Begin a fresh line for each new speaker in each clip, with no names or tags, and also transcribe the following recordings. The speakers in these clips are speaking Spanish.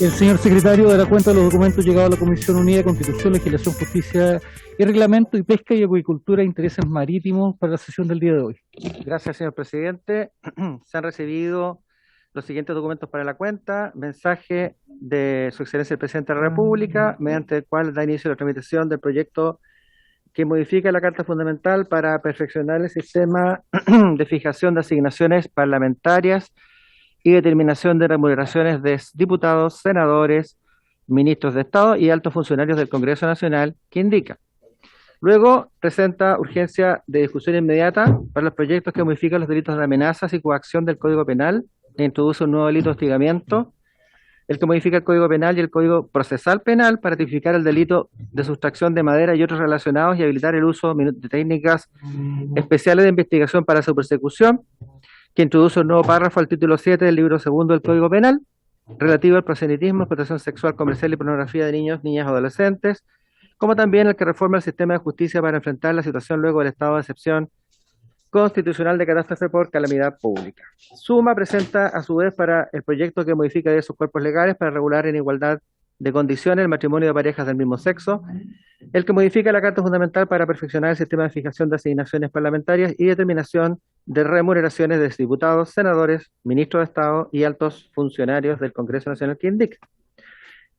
El señor secretario dará cuenta de los documentos llegados a la Comisión Unida de Constitución, Legislación, Justicia y Reglamento y Pesca y Acuicultura e Intereses Marítimos para la sesión del día de hoy.
Gracias, señor presidente. Se han recibido los siguientes documentos para la cuenta. Mensaje de Su Excelencia el Presidente de la República, mediante el cual da inicio a la tramitación del proyecto que modifica la Carta Fundamental para perfeccionar el sistema de fijación de asignaciones parlamentarias y determinación de remuneraciones de diputados, senadores, ministros de Estado y altos funcionarios del Congreso Nacional, que indica. Luego presenta urgencia de discusión inmediata para los proyectos que modifican los delitos de amenazas y coacción del Código Penal e introduce un nuevo delito de hostigamiento, el que modifica el Código Penal y el Código Procesal Penal para tipificar el delito de sustracción de madera y otros relacionados y habilitar el uso de técnicas especiales de investigación para su persecución, que introduce un nuevo párrafo al título 7 del libro segundo del Código Penal, relativo al proselitismo, explotación sexual, comercial y pornografía de niños, niñas y adolescentes, como también el que reforma el sistema de justicia para enfrentar la situación luego del estado de excepción constitucional de catástrofe por calamidad pública. Suma presenta a su vez para el proyecto que modifica esos cuerpos legales para regular en igualdad de condiciones el matrimonio de parejas del mismo sexo, el que modifica la Carta Fundamental para perfeccionar el sistema de fijación de asignaciones parlamentarias y determinación de remuneraciones de diputados, senadores, ministros de Estado y altos funcionarios del Congreso Nacional, que indica.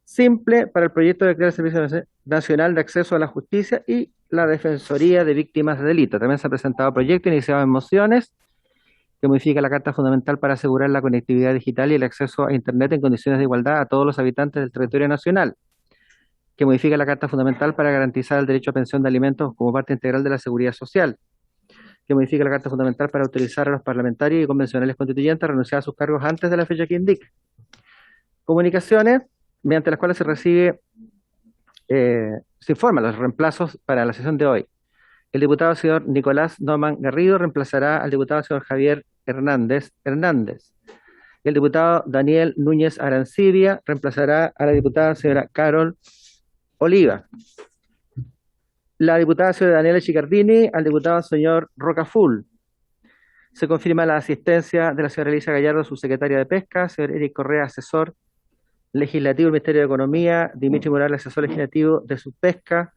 Simple para el proyecto de crear el Servicio Nacional de Acceso a la Justicia y la Defensoría de Víctimas de Delito. También se ha presentado proyecto iniciado en mociones que modifica la Carta Fundamental para asegurar la conectividad digital y el acceso a Internet en condiciones de igualdad a todos los habitantes del territorio nacional, que modifica la Carta Fundamental para garantizar el derecho a pensión de alimentos como parte integral de la seguridad social, que modifica la Carta Fundamental para autorizar a los parlamentarios y convencionales constituyentes a renunciar a sus cargos antes de la fecha que indica. Comunicaciones, mediante las cuales se informan los reemplazos para la sesión de hoy. El diputado señor Nicolás Noman Garrido reemplazará al diputado señor Javier Hernández. El diputado Daniel Núñez Arancibia reemplazará a la diputada señora Carol Oliva. La diputada señora Daniela Chicardini al diputado señor Rocaful. Se confirma la asistencia de la señora Elisa Gallardo, subsecretaria de Pesca, señor Eric Correa, asesor legislativo del Ministerio de Economía, Dimitri Morales, asesor legislativo de Subpesca,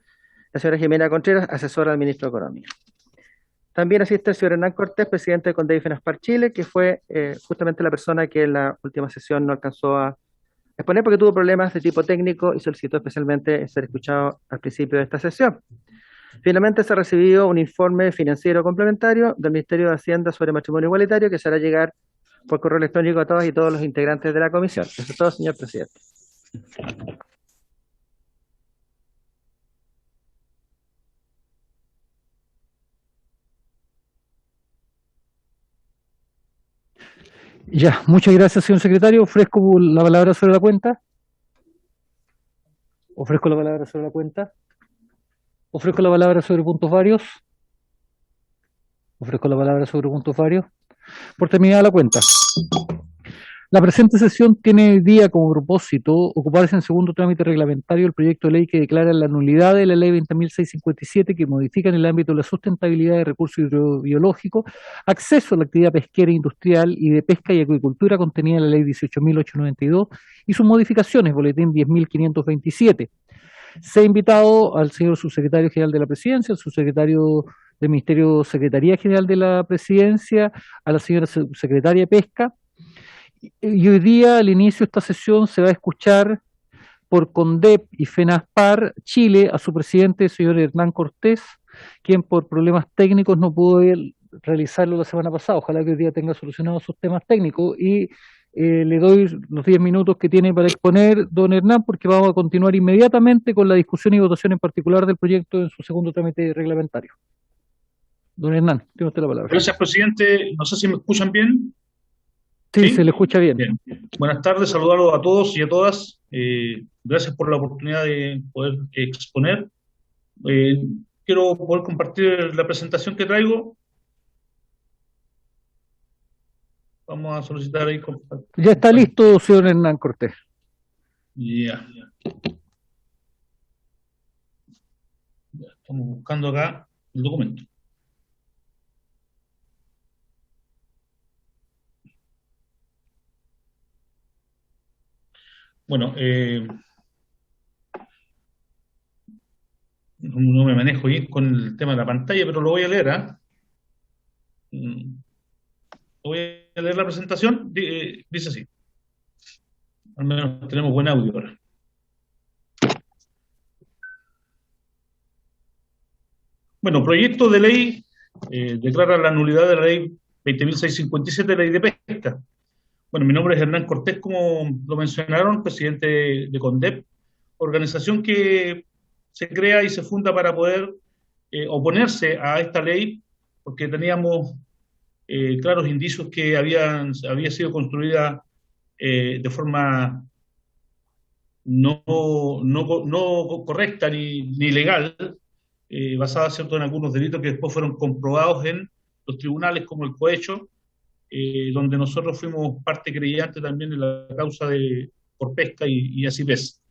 la señora Jimena Contreras, asesora del Ministro de Economía. También asiste el señor Hernán Cortés, presidente de Condevi FENASPAR Chile, que fue justamente la persona que en la última sesión no alcanzó a exponer porque tuvo problemas de tipo técnico y solicitó especialmente ser escuchado al principio de esta sesión. Finalmente se ha recibido un informe financiero complementario del Ministerio de Hacienda sobre matrimonio igualitario que se hará llegar por correo electrónico a todas y todos los integrantes de la comisión. Eso es todo, señor presidente.
Ya, muchas gracias, señor secretario. Ofrezco la palabra sobre la cuenta. Ofrezco la palabra sobre la cuenta. Ofrezco la palabra sobre puntos varios. Ofrezco la palabra sobre puntos varios. Por terminada la cuenta. La presente sesión tiene hoy día como propósito ocuparse en segundo trámite reglamentario el proyecto de ley que declara la nulidad de la ley 20.657 que modifica en el ámbito de la sustentabilidad de recursos hidrobiológicos, acceso a la actividad pesquera industrial y de pesca y acuicultura contenida en la ley 18.892 y sus modificaciones, boletín 10.527. Se ha invitado al señor subsecretario general de la Presidencia, al subsecretario del Ministerio Secretaría General de la Presidencia, a la señora subsecretaria de Pesca. Y hoy día, al inicio de esta sesión, se va a escuchar por CONDEP y FENASPAR Chile a su presidente, el señor Hernán Cortés, quien por problemas técnicos no pudo realizarlo la semana pasada. Ojalá que hoy día tenga solucionados sus temas técnicos y le doy los 10 minutos que tiene para exponer don Hernán, porque vamos a continuar inmediatamente con la discusión y votación en particular del proyecto en su segundo trámite reglamentario. Don Hernán, tiene usted la palabra.
Gracias, presidente. No sé si me escuchan bien.
Sí, se le escucha bien.
Bien. Buenas tardes, saludarlos a todos y a todas. Gracias por la oportunidad de poder exponer. Quiero poder compartir la presentación que traigo. Vamos a solicitar ahí.
Ya está listo, señor Hernán Cortés.
Ya. Estamos buscando acá el documento. Bueno, no me manejo bien con el tema de la pantalla, pero lo voy a leer, ¿ah? Mm, Voy a leer la presentación. Dice así. Al menos tenemos buen audio ahora. Bueno, proyecto de ley declara la nulidad de la ley 20.657, ley de pesca. Bueno, mi nombre es Hernán Cortés, como lo mencionaron, presidente de CONDEP, organización que se crea y se funda para poder oponerse a esta ley, porque teníamos claros indicios que había sido construida de forma no correcta ni legal, basada, ¿cierto?, en algunos delitos que después fueron comprobados en los tribunales, como el cohecho, donde nosotros fuimos parte creyente también en la causa por pesca y así ves.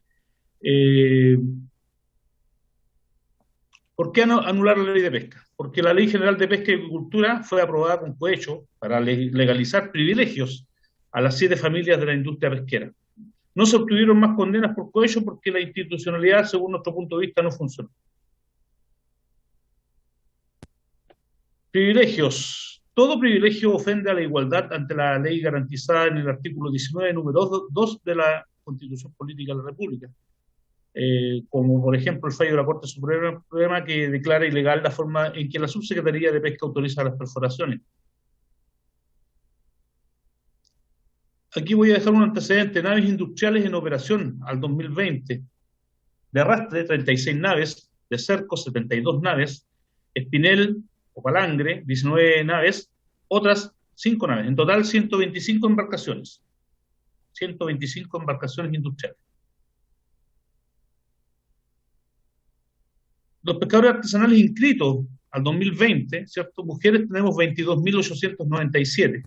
¿Por qué anular la ley de pesca? Porque la Ley General de Pesca y Agricultura fue aprobada con cohecho para legalizar privilegios a las 7 familias de la industria pesquera. No se obtuvieron más condenas por cohecho porque la institucionalidad, según nuestro punto de vista, no funcionó. Privilegios. Todo privilegio ofende a la igualdad ante la ley garantizada en el artículo 19, número 2 de la Constitución Política de la República. Como por ejemplo el fallo de la Corte Suprema que declara ilegal la forma en que la Subsecretaría de Pesca autoriza las perforaciones. Aquí voy a dejar un antecedente: naves industriales en operación al 2020. De arrastre, 36 naves; de cerco, 72 naves; espinel o palangre, 19 naves; otras 5 naves. En total, 125 embarcaciones. 125 embarcaciones industriales. Los pescadores artesanales inscritos al 2020, ¿cierto? Mujeres tenemos 22.897,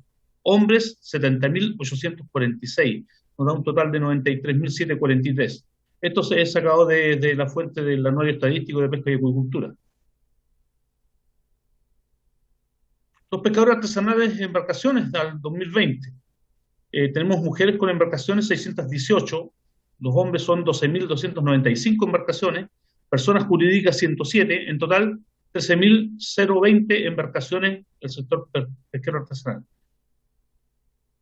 hombres 70.846, nos da un total de 93.743. Esto se ha sacado de la fuente del Anuario Estadístico de Pesca y Acuicultura. Los pescadores artesanales de embarcaciones al 2020. Tenemos mujeres con embarcaciones 618, los hombres son 12.295 embarcaciones, personas jurídicas 107, en total 13.020 embarcaciones del sector pesquero artesanal.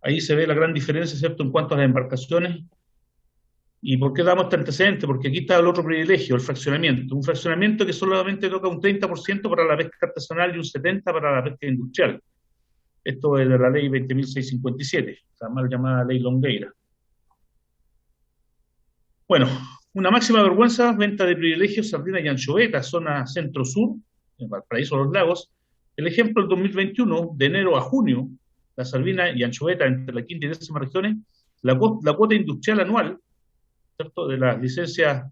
Ahí se ve la gran diferencia, ¿cierto?, en cuanto a las embarcaciones. ¿Y por qué damos este antecedente? Porque aquí está el otro privilegio, el fraccionamiento. Un fraccionamiento que solamente toca un 30% para la pesca artesanal y un 70% para la pesca industrial. Esto es de la ley 20.657, la mal llamada ley Longueira. Bueno, una máxima vergüenza: venta de privilegios, sardina y anchoveta, zona centro-sur, en Valparaíso, Los Lagos. El ejemplo, el 2021, de enero a junio, la sardina y anchoveta entre la quinta y décima regiones, la cuota industrial anual, ¿cierto?, de las licencias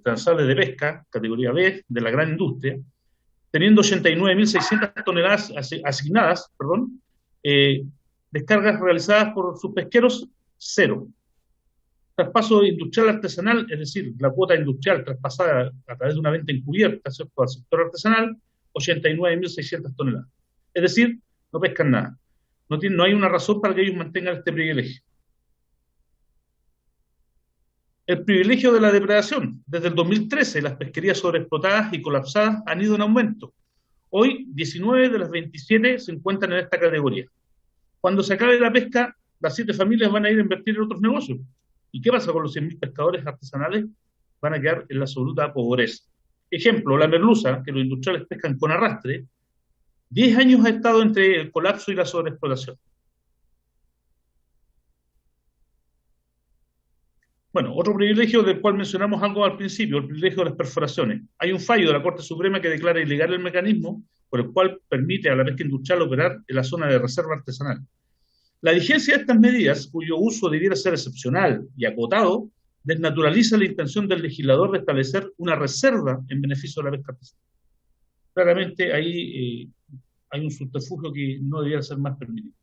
transales de pesca, categoría B, de la gran industria, teniendo 89.600 toneladas asignadas, descargas realizadas por sus pesqueros, 0. Traspaso industrial artesanal, es decir, la cuota industrial traspasada a través de una venta encubierta, ¿cierto?, al sector artesanal, 89.600 toneladas. Es decir, no pescan nada. No hay una razón para que ellos mantengan este privilegio. El privilegio de la depredación. Desde el 2013, las pesquerías sobreexplotadas y colapsadas han ido en aumento. Hoy, 19 de las 27 se encuentran en esta categoría. Cuando se acabe la pesca, las 7 familias van a ir a invertir en otros negocios. ¿Y qué pasa con los 100.000 pescadores artesanales? Van a quedar en la absoluta pobreza. Ejemplo, la merluza, que los industriales pescan con arrastre, 10 años ha estado entre el colapso y la sobreexplotación. Bueno, otro privilegio del cual mencionamos algo al principio, el privilegio de las perforaciones. Hay un fallo de la Corte Suprema que declara ilegal el mecanismo por el cual permite a la pesca industrial operar en la zona de reserva artesanal. La vigencia de estas medidas, cuyo uso debiera ser excepcional y acotado, desnaturaliza la intención del legislador de establecer una reserva en beneficio de la pesca artesanal. Claramente ahí hay un subterfugio que no debiera ser más permitido.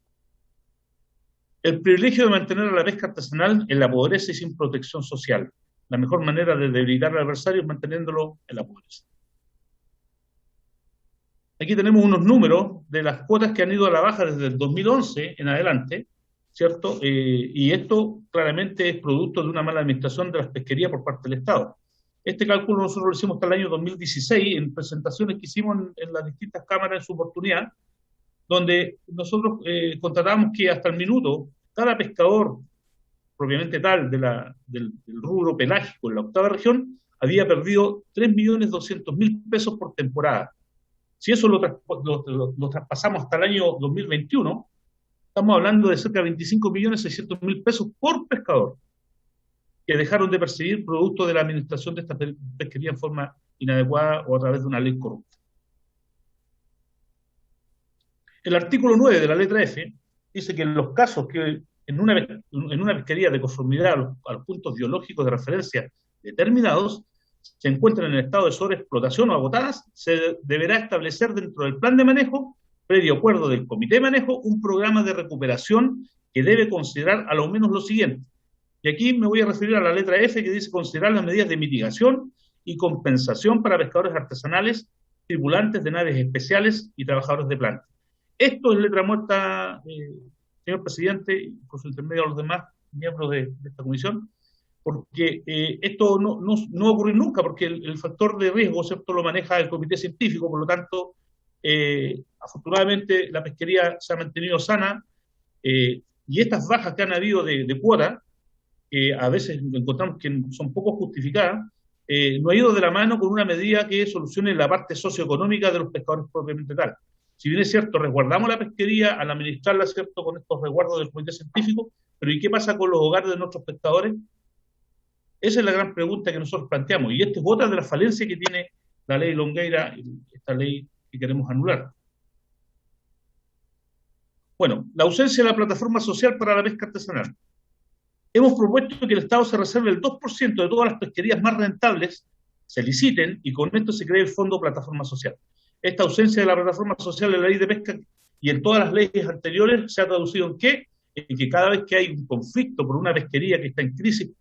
El privilegio de mantener a la pesca artesanal en la pobreza y sin protección social. La mejor manera de debilitar al adversario es manteniéndolo en la pobreza. Aquí tenemos unos números de las cuotas que han ido a la baja desde el 2011 en adelante. ¿cierto? Y esto claramente es producto de una mala administración de las pesquerías por parte del Estado. Este cálculo nosotros lo hicimos hasta el año 2016 en presentaciones que hicimos en las distintas cámaras en su oportunidad, donde nosotros constatamos que hasta el minuto cada pescador propiamente tal del rubro pelágico en la octava región había perdido 3.200.000 pesos por temporada. Si eso lo traspasamos hasta el año 2021, estamos hablando de cerca de 25.600.000 pesos por pescador que dejaron de percibir producto de la administración de esta pesquería en forma inadecuada o a través de una ley corrupta. El artículo 9 de la letra F dice que en los casos que en una pesquería de conformidad a los puntos biológicos de referencia determinados se encuentran en estado de sobreexplotación o agotadas, se deberá establecer dentro del plan de manejo, previo acuerdo del comité de manejo, un programa de recuperación que debe considerar a lo menos lo siguiente. Y aquí me voy a referir a la letra F, que dice considerar las medidas de mitigación y compensación para pescadores artesanales, tripulantes de naves especiales y trabajadores de planta. Esto es letra muerta, señor presidente, por su intermedio a los demás miembros de esta comisión, porque esto no va a ocurrir nunca, porque el factor de riesgo, ¿cierto?, lo maneja el comité científico, por lo tanto, afortunadamente la pesquería se ha mantenido sana, y estas bajas que han habido de cuota, que a veces encontramos que son poco justificadas, no ha ido de la mano con una medida que solucione la parte socioeconómica de los pescadores propiamente tal. Si bien es cierto, resguardamos la pesquería al administrarla, ¿cierto?, con estos resguardos del comité científico, pero ¿y qué pasa con los hogares de nuestros pescadores? Esa es la gran pregunta que nosotros planteamos, y esta es otra de las falencias que tiene la ley Longueira, esta ley que queremos anular. Bueno, la ausencia de la plataforma social para la pesca artesanal. Hemos propuesto que el Estado se reserve el 2% de todas las pesquerías más rentables, se liciten, y con esto se cree el Fondo Plataforma Social. Esta ausencia de la plataforma social en la ley de pesca y en todas las leyes anteriores se ha traducido ¿en qué? En que cada vez que hay un conflicto por una pesquería que está en crisis,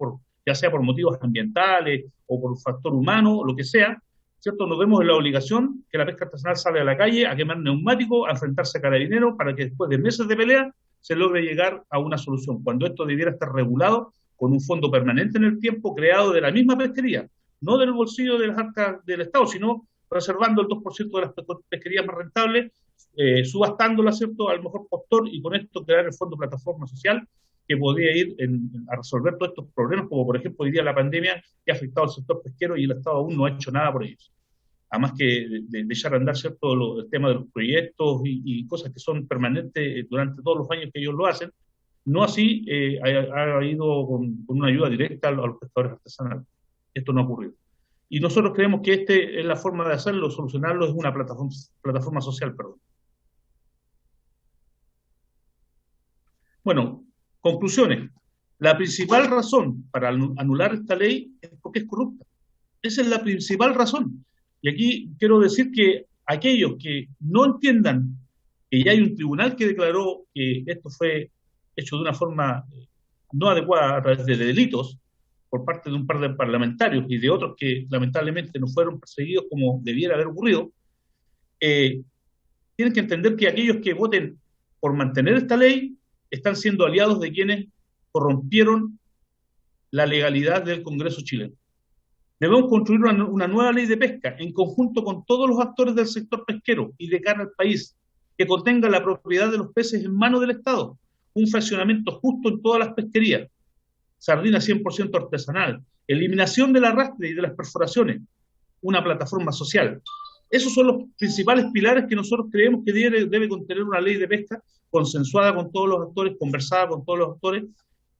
ya sea por motivos ambientales o por un factor humano, lo que sea, ¿cierto?, nos vemos en la obligación que la pesca artesanal sale a la calle a quemar neumáticos, a enfrentarse a carabineros, para que después de meses de pelea se logre llegar a una solución, cuando esto debiera estar regulado con un fondo permanente en el tiempo creado de la misma pesquería, no del bolsillo de las arcas del Estado, sino reservando el 2% de las pesquerías más rentables, subastándolas, ¿cierto?, al mejor postor, y con esto crear el Fondo Plataforma Social, que podría ir a resolver todos estos problemas, como por ejemplo hoy día la pandemia que ha afectado al sector pesquero y el Estado aún no ha hecho nada por ellos. Además que de echar a andar, ¿cierto?, el tema de los proyectos y cosas que son permanentes durante todos los años que ellos lo hacen, no así ha ido con una ayuda directa a los pescadores artesanales. Esto no ha ocurrido. Y nosotros creemos que esta es la forma de hacerlo, solucionarlo, es una plataforma social, perdón. Bueno, conclusiones. La principal razón para anular esta ley es porque es corrupta. Esa es la principal razón. Y aquí quiero decir que aquellos que no entiendan que ya hay un tribunal que declaró que esto fue hecho de una forma no adecuada a través de delitos por parte de un par de parlamentarios y de otros que lamentablemente no fueron perseguidos como debiera haber ocurrido, tienen que entender que aquellos que voten por mantener esta ley están siendo aliados de quienes corrompieron la legalidad del Congreso chileno. Debemos construir una nueva ley de pesca en conjunto con todos los actores del sector pesquero y de cara al país, que contenga la propiedad de los peces en manos del Estado, un fraccionamiento justo en todas las pesquerías, sardina 100% artesanal, eliminación del arrastre y de las perforaciones, una plataforma social. Esos son los principales pilares que nosotros creemos que debe contener una ley de pesca consensuada con todos los actores, conversada con todos los actores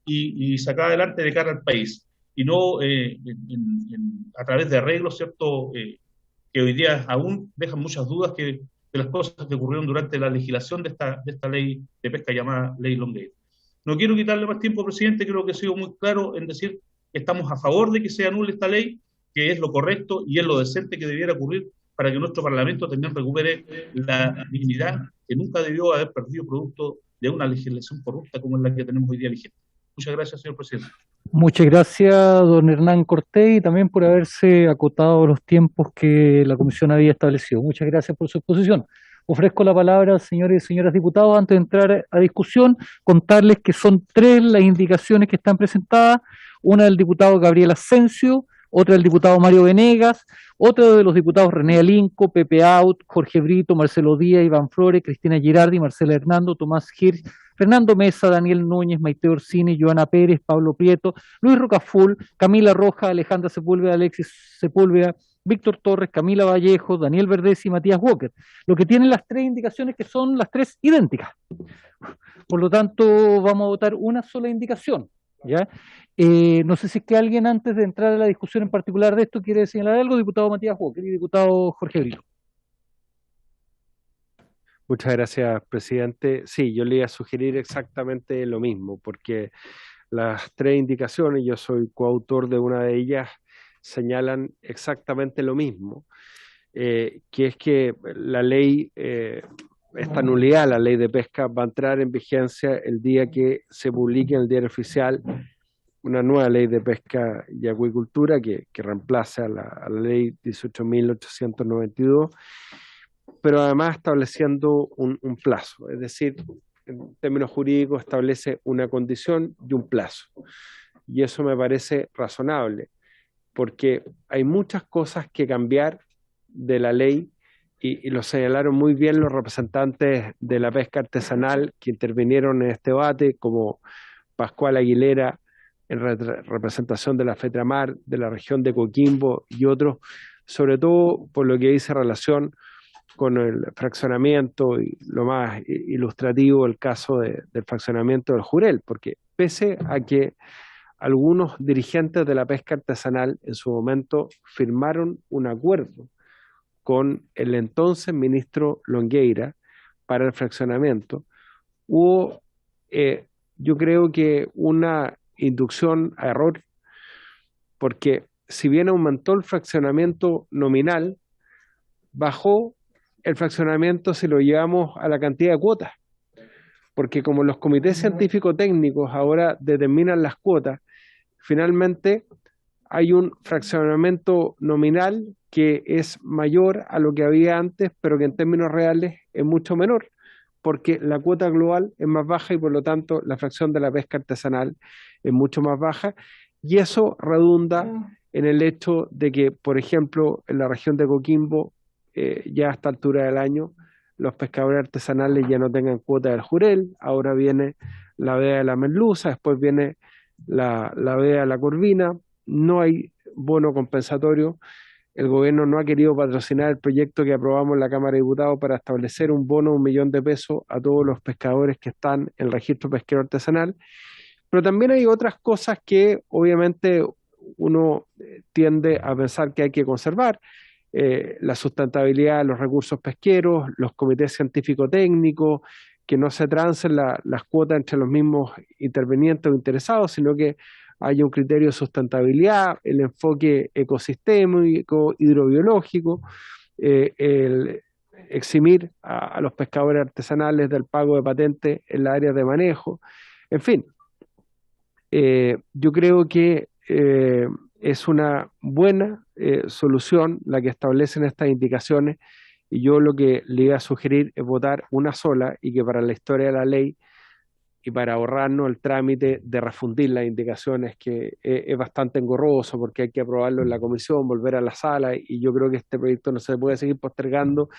y sacada adelante de cara al país. Y no a través de arreglos, ¿cierto?, que hoy día aún dejan muchas dudas de las cosas que ocurrieron durante la legislación de esta ley de pesca llamada Ley Longueira. No quiero quitarle más tiempo, presidente, creo que he sido muy claro en decir que estamos a favor de que se anule esta ley, que es lo correcto y es lo decente que debiera ocurrir para que nuestro Parlamento también recupere la dignidad que nunca debió haber perdido producto de una legislación corrupta como es la que tenemos hoy día vigente. Muchas gracias, señor presidente.
Muchas gracias, don Hernán Cortés, y también por haberse acotado los tiempos que la comisión había establecido. Muchas gracias por su exposición. Ofrezco la palabra, señores y señoras diputados, antes de entrar a discusión, contarles que son tres las indicaciones que están presentadas, una del diputado Gabriel Ascencio, otra del diputado Mario Venegas, otra de los diputados René Alinco, Pepe Out, Jorge Brito, Marcelo Díaz, Iván Flores, Cristina Girardi, Marcela Hernando, Tomás Hirsch, Fernando Mesa, Daniel Núñez, Maite Orsini, Joana Pérez, Pablo Prieto, Luis Rocaful, Camila Roja, Alejandra Sepúlveda, Alexis Sepúlveda, Víctor Torres, Camila Vallejo, Daniel Verdez y Matías Walker. Lo que tienen las tres indicaciones que son las tres idénticas. Por lo tanto, vamos a votar una sola indicación. ¿Ya? No sé si es que alguien antes de entrar a la discusión en particular de esto quiere señalar algo, diputado Matías Walker y diputado Jorge Brito.
Muchas gracias, presidente. Sí, yo le iba a sugerir exactamente lo mismo, porque las tres indicaciones, yo soy coautor de una de ellas, señalan exactamente lo mismo, que es que la ley, esta nulidad, la ley de pesca, va a entrar en vigencia el día que se publique en el diario oficial una nueva ley de pesca y acuicultura que reemplace a la ley 18.892, pero además estableciendo un plazo, es decir, en términos jurídicos establece una condición y un plazo. Y eso me parece razonable, porque hay muchas cosas que cambiar de la ley y lo señalaron muy bien los representantes de la pesca artesanal que intervinieron en este debate, como Pascual Aguilera, en representación de la FETRAMAR, de la región de Coquimbo y otros, sobre todo por lo que dice relación con el fraccionamiento y lo más ilustrativo el caso del fraccionamiento del Jurel, porque pese a que algunos dirigentes de la pesca artesanal en su momento firmaron un acuerdo con el entonces ministro Longueira para el fraccionamiento, hubo yo creo que una inducción a error, porque si bien aumentó el fraccionamiento nominal, bajó el fraccionamiento si lo llevamos a la cantidad de cuotas, porque como los comités científico-técnicos ahora determinan las cuotas, finalmente hay un fraccionamiento nominal que es mayor a lo que había antes, pero que en términos reales es mucho menor, porque la cuota global es más baja y por lo tanto la fracción de la pesca artesanal es mucho más baja, y eso redunda en el hecho de que, por ejemplo, en la región de Coquimbo, ya a esta altura del año, los pescadores artesanales ya no tengan cuota del Jurel, ahora viene la veda de la merluza, después viene la veda de la corvina, no hay bono compensatorio. El gobierno no ha querido patrocinar el proyecto que aprobamos en la Cámara de Diputados para establecer un bono de $1 millón a todos los pescadores que están en el registro pesquero artesanal. Pero también hay otras cosas que obviamente uno tiende a pensar que hay que conservar. La sustentabilidad de los recursos pesqueros, los comités científico-técnicos, que no se trancen las cuotas entre los mismos intervenientes o interesados, sino que haya un criterio de sustentabilidad, el enfoque ecosistémico, hidrobiológico, el eximir a los pescadores artesanales del pago de patentes en las áreas de manejo. En fin, yo creo que es una buena solución la que establecen estas indicaciones, y yo lo que le iba a sugerir es votar una sola y que para la historia de la ley y para ahorrarnos el trámite de refundir las indicaciones, que es bastante engorroso porque hay que aprobarlo en la comisión, volver a la sala, y yo creo que este proyecto no se puede seguir postergando.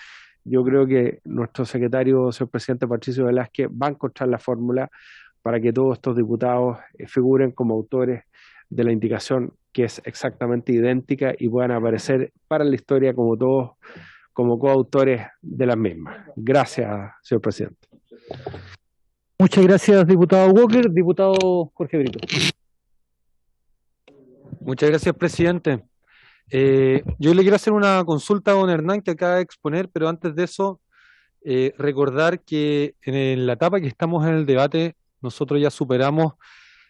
Yo creo que nuestro secretario, señor presidente Patricio Velázquez, va a encontrar la fórmula para que todos estos diputados figuren como autores de la indicación que es exactamente idéntica y puedan aparecer para la historia como todos, como coautores de las mismas. Gracias, señor presidente.
Muchas gracias, diputado Walker. Diputado Jorge Brito.
Muchas gracias, presidente. Yo le quiero hacer una consulta a don Hernán que acaba de exponer, pero antes de eso, recordar que en la etapa que estamos en el debate, nosotros ya superamos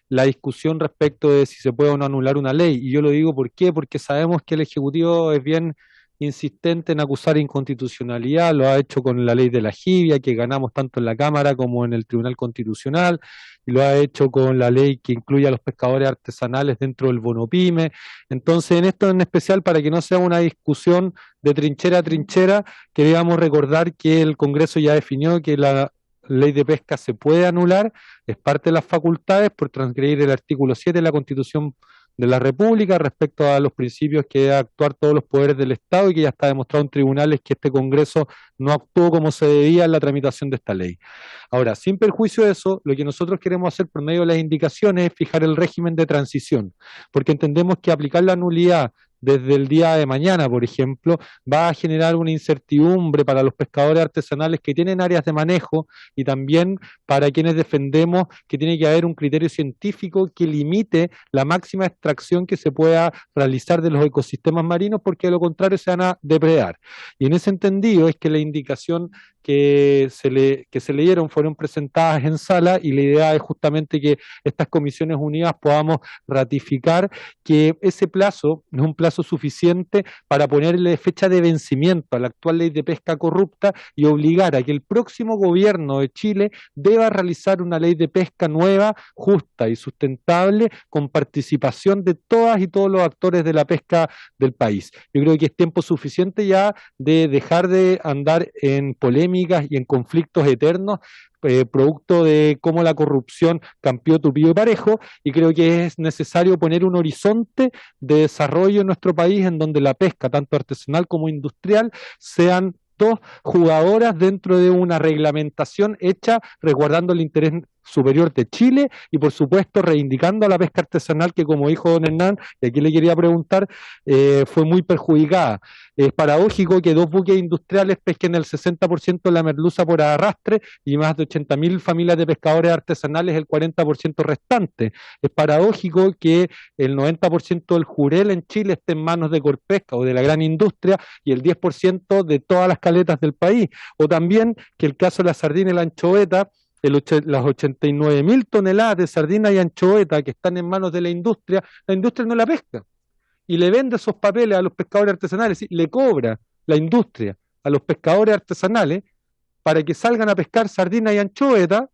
la discusión respecto de si se puede o no anular una ley. Y yo lo digo ¿por qué? Porque sabemos que el Ejecutivo es bien insistente en acusar inconstitucionalidad, lo ha hecho con la ley de la jibia, que ganamos tanto en la Cámara como en el Tribunal Constitucional, y lo ha hecho con la ley que incluye a los pescadores artesanales dentro del bono pyme. Entonces, en esto en especial, para que no sea una discusión de trinchera a trinchera, queríamos recordar que el Congreso ya definió que la ley de pesca se puede anular, es parte de las facultades por transgredir el artículo 7 de la Constitución de la República respecto a los principios que debe actuar todos los poderes del Estado, y que ya está demostrado en tribunales que este Congreso no actuó como se debía en la tramitación de esta ley. Ahora, sin perjuicio de eso, lo que nosotros queremos hacer por medio de las indicaciones es fijar el régimen de transición, porque entendemos que aplicar la nulidad desde el día de mañana, por ejemplo, va a generar una incertidumbre para los pescadores artesanales que tienen áreas de manejo, y también para quienes defendemos que tiene que haber un criterio científico que limite la máxima extracción que se pueda realizar de los ecosistemas marinos, porque de lo contrario se van a depredar. Y en ese entendido es que la indicación que se le dieron fueron presentadas en sala, y la idea es justamente que estas comisiones unidas podamos ratificar que ese plazo es un plazo suficiente para ponerle fecha de vencimiento a la actual ley de pesca corrupta y obligar a que el próximo gobierno de Chile deba realizar una ley de pesca nueva, justa y sustentable, con participación de todas y todos los actores de la pesca del país. Yo creo que es tiempo suficiente ya de dejar de andar en polémicas y en conflictos eternos, producto de cómo la corrupción campeó tupido y parejo, y creo que es necesario poner un horizonte de desarrollo en nuestro país en donde la pesca, tanto artesanal como industrial, sean dos jugadoras dentro de una reglamentación hecha resguardando el interés superior de Chile, y por supuesto reivindicando a la pesca artesanal, que como dijo don Hernán, y aquí le quería preguntar, fue muy perjudicada. Es paradójico que 2 buques industriales pesquen el 60% de la merluza por arrastre, y más de 80.000 familias de pescadores artesanales el 40% restante. Es paradójico que el 90% del jurel en Chile esté en manos de Corpesca o de la gran industria, y el 10% de todas las caletas del país. O también que el caso de la sardina y la anchoveta, las 89.000 toneladas de sardina y anchoveta que están en manos de la industria no la pesca, y le vende esos papeles a los pescadores artesanales, le cobra la industria a los pescadores artesanales para que salgan a pescar sardina y anchoveta,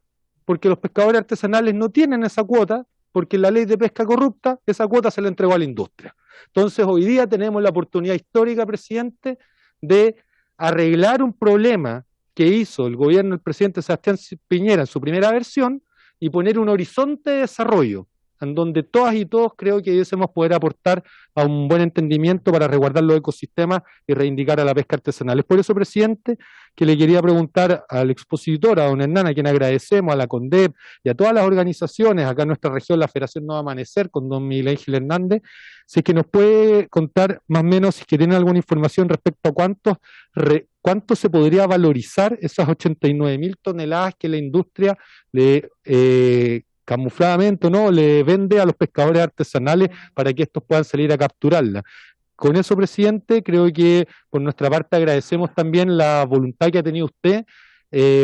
porque los pescadores artesanales no tienen esa cuota, porque la ley de pesca corrupta, esa cuota se la entregó a la industria. Entonces hoy día tenemos la oportunidad histórica, presidente, de arreglar un problema que hizo el gobierno del presidente Sebastián Piñera en su primera versión, y poner un horizonte de desarrollo en donde todas y todos creo que debiésemos poder aportar a un buen entendimiento para resguardar los ecosistemas y reivindicar a la pesca artesanal. Es por eso, presidente, que le quería preguntar al expositor, a don Hernán, a quien agradecemos, a la CONDEP y a todas las organizaciones, acá en nuestra región, la Federación Nuevo Amanecer, con don Miguel Ángel Hernández, si es que nos puede contar más o menos, si es que tiene alguna información respecto a cuánto se podría valorizar esas 89.000 toneladas que la industria le camufladamente, ¿no?, le vende a los pescadores artesanales para que estos puedan salir a capturarla. Con eso, presidente, creo que por nuestra parte agradecemos también la voluntad que ha tenido usted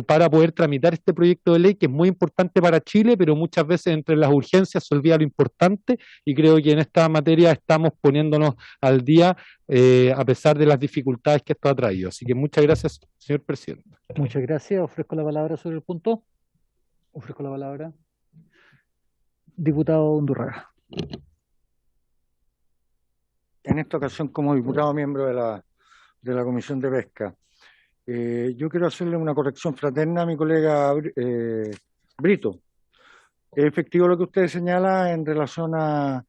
para poder tramitar este proyecto de ley, que es muy importante para Chile, pero muchas veces entre las urgencias se olvida lo importante, y creo que en esta materia estamos poniéndonos al día a pesar de las dificultades que esto ha traído. Así que muchas gracias, señor presidente.
Muchas gracias. Ofrezco la palabra sobre el punto. Ofrezco la palabra. Diputado Undurraga.
En esta ocasión, como diputado miembro de la Comisión de Pesca, yo quiero hacerle una corrección fraterna a mi colega Brito. Es efectivo lo que usted señala en relación a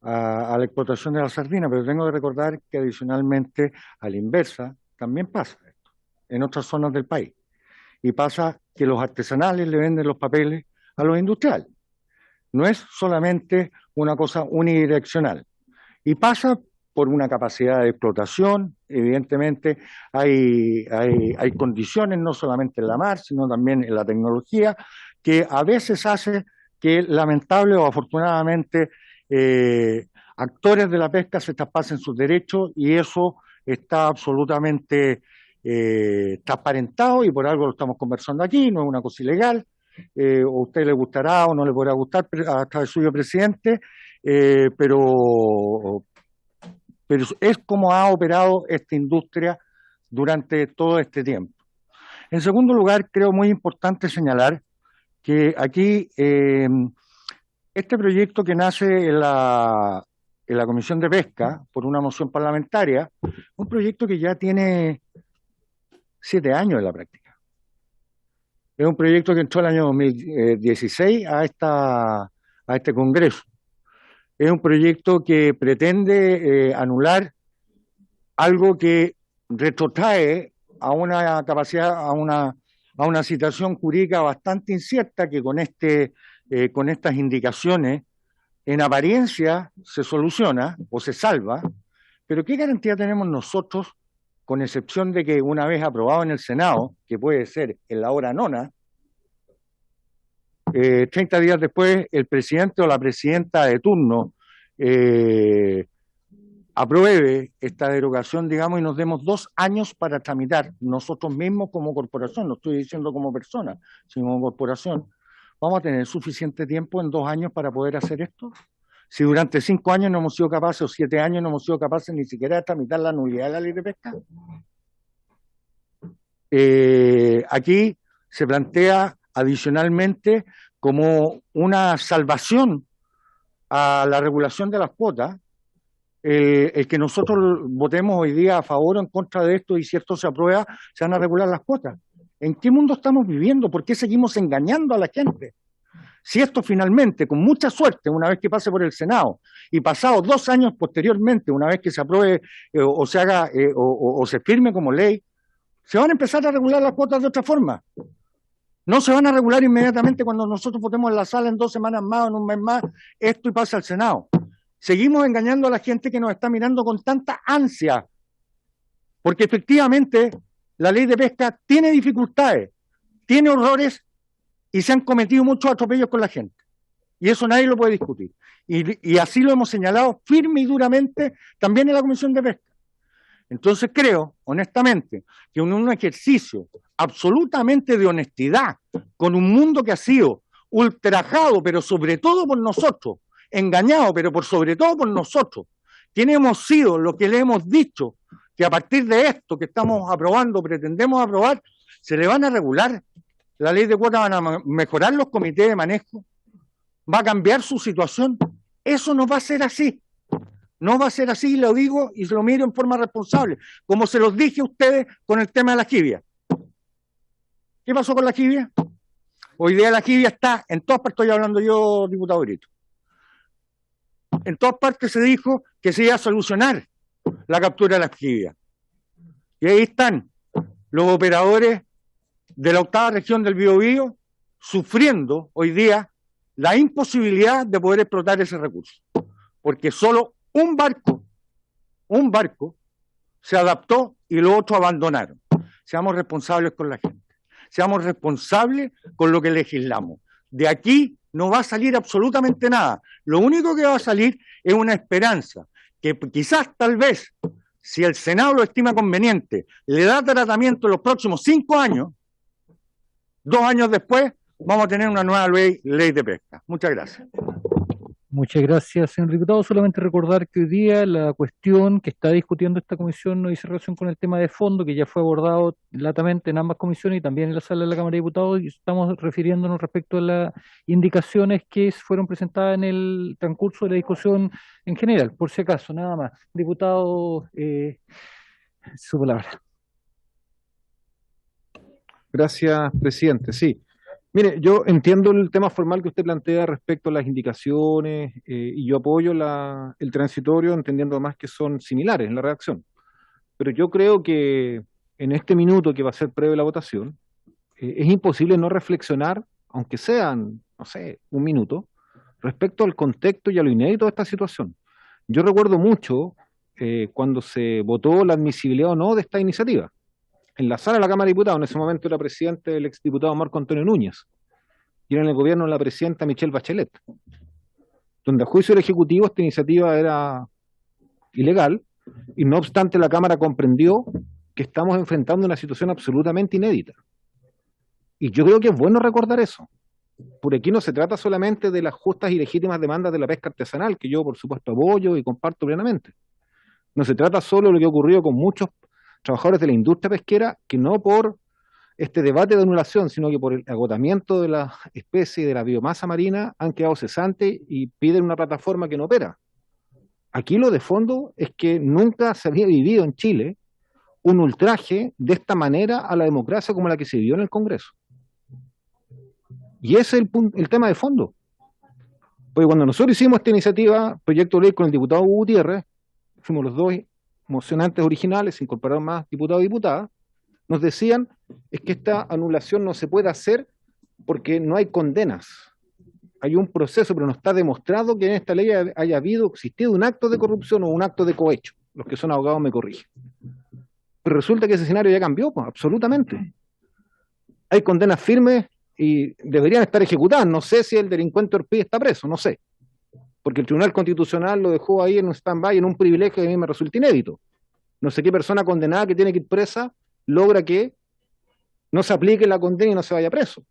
la explotación de la sardina, pero tengo que recordar que adicionalmente, a la inversa, también pasa esto en otras zonas del país. Y pasa que los artesanales le venden los papeles a los industriales. No es solamente una cosa unidireccional. Y pasa por una capacidad de explotación. Evidentemente hay condiciones, no solamente en la mar, sino también en la tecnología, que a veces hace que, lamentable o afortunadamente, actores de la pesca se traspasen sus derechos, y eso está absolutamente transparentado, y por algo lo estamos conversando aquí, no es una cosa ilegal. O a usted le gustará o no le podrá gustar hasta el suyo presidente, pero pero es como ha operado esta industria durante todo este tiempo. En segundo lugar, creo muy importante señalar que aquí este proyecto que nace en la Comisión de Pesca por una moción parlamentaria, un proyecto que ya tiene 7 años en la práctica. Es un proyecto que entró el año 2016 a este Congreso. Es un proyecto que pretende anular algo que retrotrae a una capacidad, a una situación jurídica bastante incierta que con estas indicaciones en apariencia se soluciona o se salva, pero ¿qué garantía tenemos nosotros, con excepción de que una vez aprobado en el Senado, que puede ser en la hora nona, 30 días después el presidente o la presidenta de turno apruebe esta derogación, digamos, y nos demos 2 años para tramitar nosotros mismos como corporación, no estoy diciendo como persona, sino como corporación? ¿Vamos a tener suficiente tiempo en 2 años para poder hacer esto? Si durante 5 años no hemos sido capaces, o 7 años no hemos sido capaces ni siquiera de tramitar la nulidad de la ley de pesca. Aquí se plantea adicionalmente como una salvación a la regulación de las cuotas, el que nosotros votemos hoy día a favor o en contra de esto, y si esto se aprueba, se van a regular las cuotas. ¿En qué mundo estamos viviendo? ¿Por qué seguimos engañando a la gente? Si esto finalmente, con mucha suerte, una vez que pase por el Senado, y pasados 2 años posteriormente, una vez que se apruebe o se haga o se firme como ley, se van a empezar a regular las cuotas de otra forma. No se van a regular inmediatamente cuando nosotros votemos en la sala en 2 semanas más o en un mes más, esto y pasa al Senado. Seguimos engañando a la gente que nos está mirando con tanta ansia, porque efectivamente la ley de pesca tiene dificultades, tiene horrores y se han cometido muchos atropellos con la gente. Y eso nadie lo puede discutir. Y así lo hemos señalado firme y duramente también en la Comisión de Pesca. Entonces creo, honestamente, que en un ejercicio absolutamente de honestidad, con un mundo que ha sido ultrajado, pero sobre todo por nosotros, engañado, pero sobre todo por nosotros, quienes hemos sido lo que le hemos dicho, que a partir de esto que estamos aprobando, pretendemos aprobar, se le van a regular la ley de cuotas, van a mejorar los comités de manejo, va a cambiar su situación. Eso no va a ser así. No va a ser así, lo digo y se lo miro en forma responsable, como se los dije a ustedes con el tema de la jibia. ¿Qué pasó con la jibia? Hoy día la jibia está en todas partes, estoy hablando yo, diputado Brito. En todas partes se dijo que se iba a solucionar la captura de la jibia. Y ahí están los operadores de la 8ª región del Biobío sufriendo hoy día la imposibilidad de poder explotar ese recurso. Porque solo un barco se adaptó y los otros abandonaron. Seamos responsables con la gente. Seamos responsables con lo que legislamos. De aquí no va a salir absolutamente nada. Lo único que va a salir es una esperanza, que quizás, tal vez, si el Senado lo estima conveniente, le da tratamiento en los próximos 5 años, 2 años después, vamos a tener una nueva ley de pesca. Muchas gracias.
Muchas gracias, señor diputado. Solamente recordar que hoy día la cuestión que está discutiendo esta comisión no dice relación con el tema de fondo, que ya fue abordado latamente en ambas comisiones y también en la sala de la Cámara de Diputados, y estamos refiriéndonos respecto a las indicaciones que fueron presentadas en el transcurso de la discusión en general, por si acaso, nada más. Diputado, su palabra.
Gracias, presidente. Sí. Mire, yo entiendo el tema formal que usted plantea respecto a las indicaciones y yo apoyo el transitorio, entendiendo además que son similares en la redacción. Pero yo creo que en este minuto que va a ser previo a la votación, es imposible no reflexionar, aunque sean, no sé, 1 minuto, respecto al contexto y a lo inédito de esta situación. Yo recuerdo mucho cuando se votó la admisibilidad o no de esta iniciativa. En la sala de la Cámara de Diputados, en ese momento era presidente el exdiputado Marco Antonio Núñez, y era en el gobierno de la presidenta Michelle Bachelet, donde a juicio del Ejecutivo esta iniciativa era ilegal, y no obstante la Cámara comprendió que estamos enfrentando una situación absolutamente inédita. Y yo creo que es bueno recordar eso, porque aquí no se trata solamente de las justas y legítimas demandas de la pesca artesanal, que yo por supuesto apoyo y comparto plenamente.
No se trata solo de lo que ha ocurrido con muchos trabajadores de la industria pesquera, que no por este debate de anulación, sino que por el agotamiento de la especie de la biomasa marina han quedado cesantes y piden una plataforma que no opera. Aquí lo de fondo es que nunca se había vivido en Chile un ultraje de esta manera a la democracia como la que se vivió en el Congreso. Y ese es el tema de fondo. Porque cuando nosotros hicimos esta iniciativa, proyecto de ley con el diputado Hugo Gutiérrez, fuimos los dos mocionantes originales, se incorporaron más diputados y diputadas, nos decían es que esta anulación no se puede hacer porque no hay condenas. Hay un proceso, pero no está demostrado que en esta ley haya existido un acto de corrupción o un acto de cohecho. Los que son abogados me corrigen. Pero resulta que ese escenario ya cambió, pues, absolutamente. Hay condenas firmes y deberían estar ejecutadas. No sé si el delincuente Ortiz está preso, no sé. Porque el Tribunal Constitucional lo dejó ahí en un stand-by, en un privilegio que a mí me resulta inédito. No sé qué persona condenada que tiene que ir presa logra que no se aplique la condena y no se vaya preso.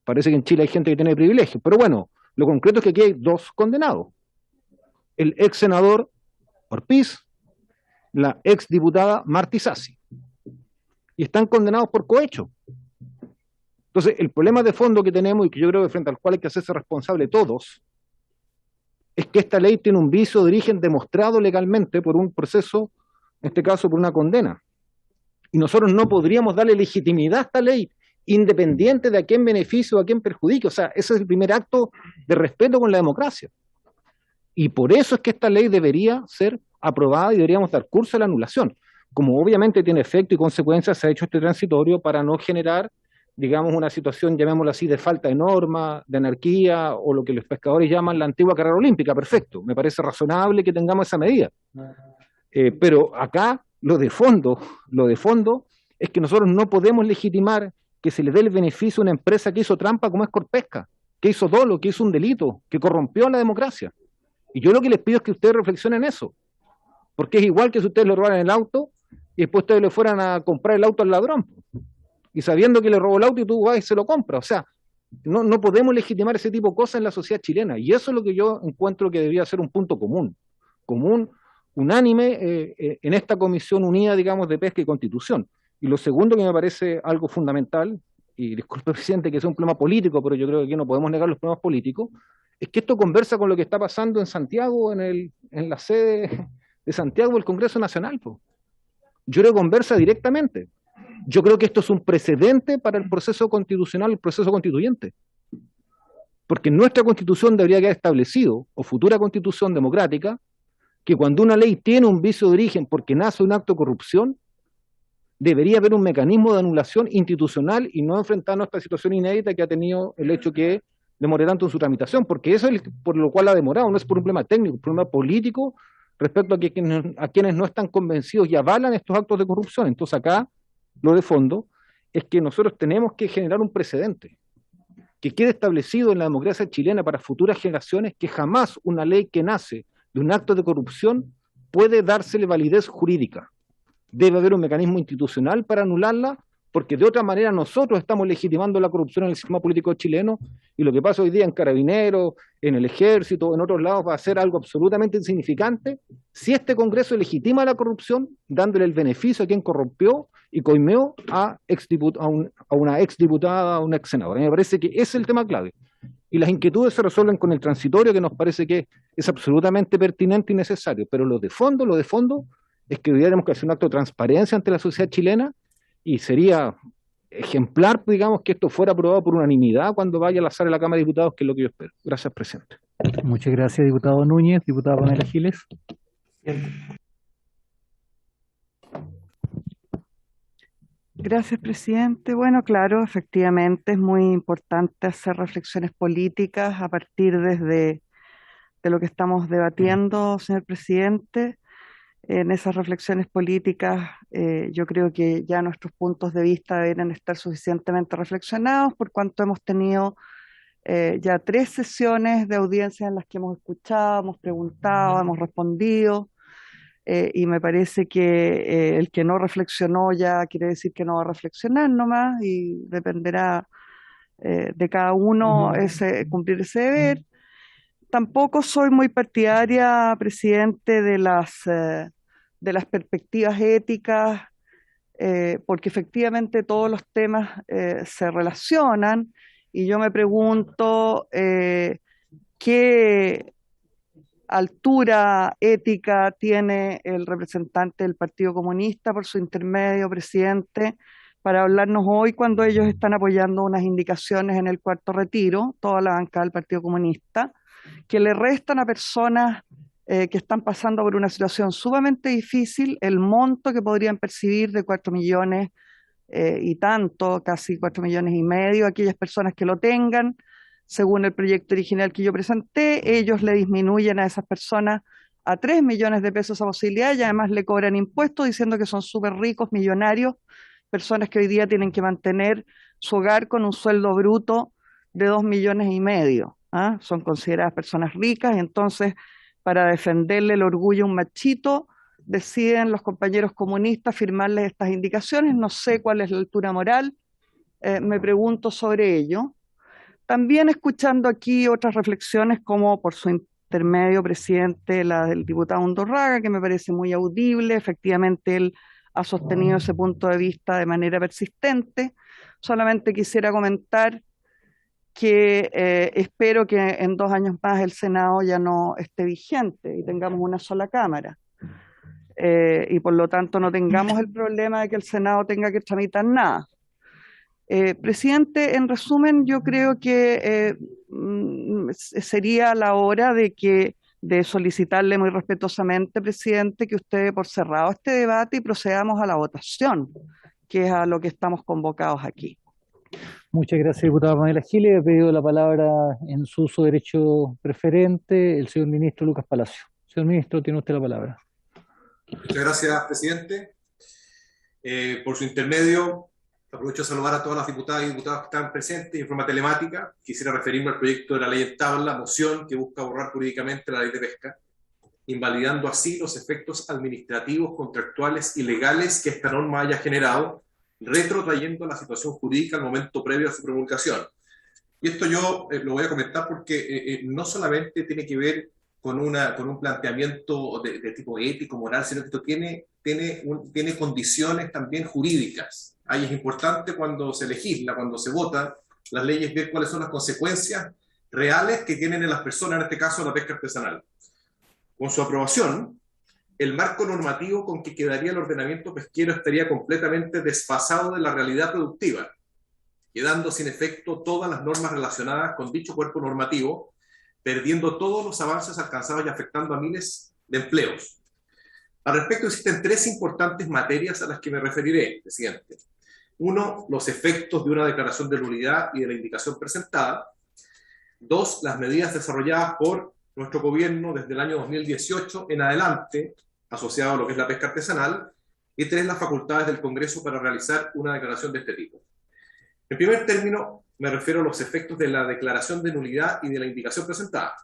Parece que en Chile hay gente que tiene privilegios. Pero bueno, lo concreto es que aquí hay dos condenados. El ex senador Ortiz, la ex diputada Martí Sassi. Y están condenados por cohecho. Entonces, el problema de fondo que tenemos y que yo creo que frente al cual hay que hacerse responsable todos, es que esta ley tiene un vicio de origen demostrado legalmente por un proceso, en este caso por una condena. Y nosotros no podríamos darle legitimidad a esta ley independiente de a quién beneficie o a quién perjudique. O sea, ese es el primer acto de respeto con la democracia. Y por eso es que esta ley debería ser aprobada y deberíamos dar curso a la anulación. Como obviamente tiene efecto y consecuencias, se ha hecho este transitorio para no generar, digamos, una situación, llamémosla así, de falta de norma, de anarquía, o lo que los pescadores llaman la antigua carrera olímpica. Perfecto, me parece razonable que tengamos esa medida. Pero acá lo de fondo es que nosotros no podemos legitimar que se le dé el beneficio a una empresa que hizo trampa como es Corpesca, que hizo dolo, que hizo un delito, que corrompió a la democracia. Y yo lo que les pido es que ustedes reflexionen eso, porque es igual que si ustedes le robaran el auto y después ustedes le fueran a comprar el auto al ladrón, y sabiendo que le robó el auto y tú vas y se lo compras. O sea, no podemos legitimar ese tipo de cosas en la sociedad chilena, y eso es lo que yo encuentro que debería ser un punto común, unánime en esta comisión unida, digamos, de pesca y constitución. Y lo segundo que me parece algo fundamental, y disculpe, presidente, que sea un problema político, pero yo creo que aquí no podemos negar los problemas políticos, es que esto conversa con lo que está pasando en Santiago, en la sede de Santiago del Congreso Nacional. Po. Yo creo que conversa directamente. Yo creo que esto es un precedente para el proceso constitucional, el proceso constituyente. Porque nuestra constitución debería quedar establecido, o futura constitución democrática, que cuando una ley tiene un vicio de origen porque nace un acto de corrupción, debería haber un mecanismo de anulación institucional y no enfrentarnos a esta situación inédita que ha tenido el hecho que demore tanto en su tramitación, porque eso es por lo cual ha demorado, no es por un problema técnico, es un problema político respecto a quienes no están convencidos y avalan estos actos de corrupción. Entonces acá, lo de fondo, es que nosotros tenemos que generar un precedente, que quede establecido en la democracia chilena para futuras generaciones que jamás una ley que nace de un acto de corrupción puede dársele validez jurídica. Debe haber un mecanismo institucional para anularla, porque de otra manera nosotros estamos legitimando la corrupción en el sistema político chileno, y lo que pasa hoy día en Carabineros, en el Ejército, en otros lados, va a ser algo absolutamente insignificante si este Congreso legitima la corrupción, dándole el beneficio a quien corrompió y coimeó a una exdiputada, a una ex senadora. Me parece que ese es el tema clave. Y las inquietudes se resuelven con el transitorio, que nos parece que es absolutamente pertinente y necesario. Pero lo de fondo es que deberíamos hacer un acto de transparencia ante la sociedad chilena, y sería ejemplar, digamos, que esto fuera aprobado por unanimidad cuando vaya a la sala de la Cámara de Diputados, que es lo que yo espero. Gracias, presidente.
Muchas gracias, diputado Núñez. Diputada Pamela Giles.
Gracias, presidente. Bueno, claro, efectivamente es muy importante hacer reflexiones políticas a partir de lo que estamos debatiendo, señor presidente. En esas reflexiones políticas, yo creo que ya nuestros puntos de vista deberían estar suficientemente reflexionados, por cuanto hemos tenido ya 3 sesiones de audiencia en las que hemos escuchado, hemos preguntado, hemos respondido, y me parece que el que no reflexionó ya quiere decir que no va a reflexionar nomás, y dependerá de cada uno cumplir ese deber. Tampoco soy muy partidaria, presidente, de las perspectivas éticas, porque efectivamente todos los temas se relacionan y yo me pregunto qué altura ética tiene el representante del Partido Comunista por su intermedio, presidente, para hablarnos hoy cuando ellos están apoyando unas indicaciones en el cuarto retiro, toda la bancada del Partido Comunista, que le restan a personas que están pasando por una situación sumamente difícil el monto que podrían percibir de 4 millones y tanto, casi 4 millones y medio, aquellas personas que lo tengan. Según el proyecto original que yo presenté, ellos le disminuyen a esas personas a 3 millones de pesos esa posibilidad y además le cobran impuestos diciendo que son súper ricos, millonarios, personas que hoy día tienen que mantener su hogar con un sueldo bruto de 2 millones y medio. ¿Ah? Son consideradas personas ricas, y entonces para defenderle el orgullo a un machito, deciden los compañeros comunistas firmarles estas indicaciones. No sé cuál es la altura moral, me pregunto sobre ello. También escuchando aquí otras reflexiones, como por su intermedio, presidente, la del diputado Undurraga, que me parece muy audible. Efectivamente, él ha sostenido ese punto de vista de manera persistente. Solamente quisiera comentar que espero que en 2 años más el Senado ya no esté vigente y tengamos una sola Cámara. Y por lo tanto no tengamos el problema de que el Senado tenga que tramitar nada. Presidente, en resumen, yo creo que sería la hora de solicitarle muy respetuosamente, presidente, que usted dé por cerrado este debate y procedamos a la votación, que es a lo que estamos convocados aquí.
Muchas gracias, diputada Pamela Giles. He pedido la palabra en su uso de derecho preferente el señor ministro Lucas Palacio. Señor ministro, tiene usted la palabra.
Muchas gracias, presidente. Por su intermedio, aprovecho de saludar a todas las diputadas y diputados que están presentes en forma telemática. Quisiera referirme al proyecto de la ley en tabla, moción que busca borrar jurídicamente la ley de pesca, invalidando así los efectos administrativos, contractuales y legales que esta norma haya generado, retrotrayendo la situación jurídica al momento previo a su promulgación. Y esto yo lo voy a comentar porque no solamente tiene que ver con un planteamiento de tipo ético, moral, sino que esto tiene condiciones también jurídicas. Ahí es importante, cuando se legisla, cuando se vota las leyes, ver cuáles son las consecuencias reales que tienen en las personas, en este caso la pesca artesanal. Con su aprobación, el marco normativo con que quedaría el ordenamiento pesquero estaría completamente desfasado de la realidad productiva, quedando sin efecto todas las normas relacionadas con dicho cuerpo normativo, perdiendo todos los avances alcanzados y afectando a miles de empleos. Al respecto, existen 3 importantes materias a las que me referiré, presidente. 1, los efectos de una declaración de nulidad y de la indicación presentada. 2, las medidas desarrolladas por nuestro gobierno desde el año 2018 en adelante, asociado a lo que es la pesca artesanal. Y 3, las facultades del Congreso para realizar una declaración de este tipo. En primer término, me refiero a los efectos de la declaración de nulidad y de la indicación presentada.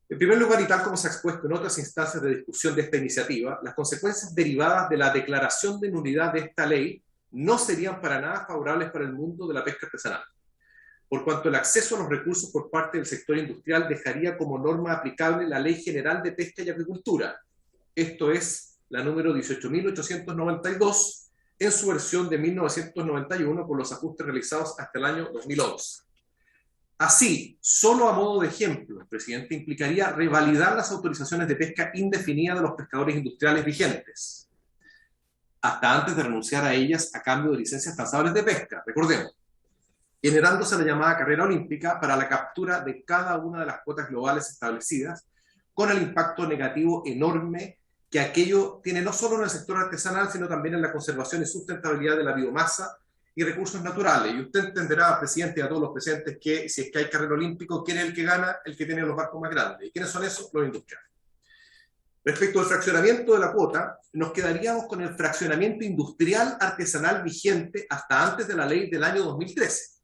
En primer lugar, y tal como se ha expuesto en otras instancias de discusión de esta iniciativa, las consecuencias derivadas de la declaración de nulidad de esta ley no serían para nada favorables para el mundo de la pesca artesanal, por cuanto el acceso a los recursos por parte del sector industrial dejaría como norma aplicable la Ley General de Pesca y Acuicultura, esto es, la número 18.892, en su versión de 1991, con los ajustes realizados hasta el año 2011. Así, solo a modo de ejemplo, el presidente, implicaría revalidar las autorizaciones de pesca indefinida de los pescadores industriales vigentes, hasta antes de renunciar a ellas a cambio de licencias transables de pesca, recordemos, generándose la llamada carrera olímpica para la captura de cada una de las cuotas globales establecidas, con el impacto negativo enorme que aquello tiene no solo en el sector artesanal, sino también en la conservación y sustentabilidad de la biomasa y recursos naturales. Y usted entenderá, presidente, y a todos los presentes, que si es que hay carrera olímpico, ¿quién es el que gana? El que tiene los barcos más grandes. ¿Y quiénes son esos? Los industriales. Respecto al fraccionamiento de la cuota, nos quedaríamos con el fraccionamiento industrial artesanal vigente hasta antes de la ley del año 2013,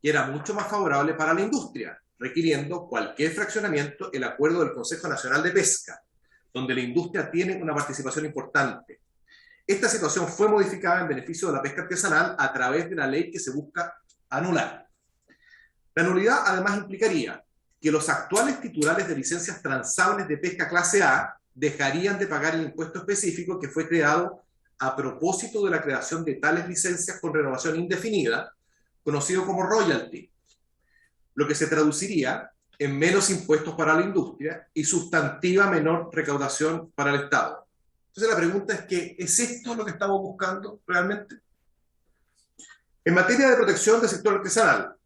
que era mucho más favorable para la industria, requiriendo cualquier fraccionamiento el acuerdo del Consejo Nacional de Pesca, donde la industria tiene una participación importante. Esta situación fue modificada en beneficio de la pesca artesanal a través de la ley que se busca anular. La nulidad además implicaría que los actuales titulares de licencias transables de pesca clase A dejarían de pagar el impuesto específico que fue creado a propósito de la creación de tales licencias con renovación indefinida, conocido como royalty, lo que se traduciría en menos impuestos para la industria y sustantiva menor recaudación para el Estado. Entonces la pregunta es que, ¿es esto lo que estamos buscando realmente? En materia de protección del sector artesanal,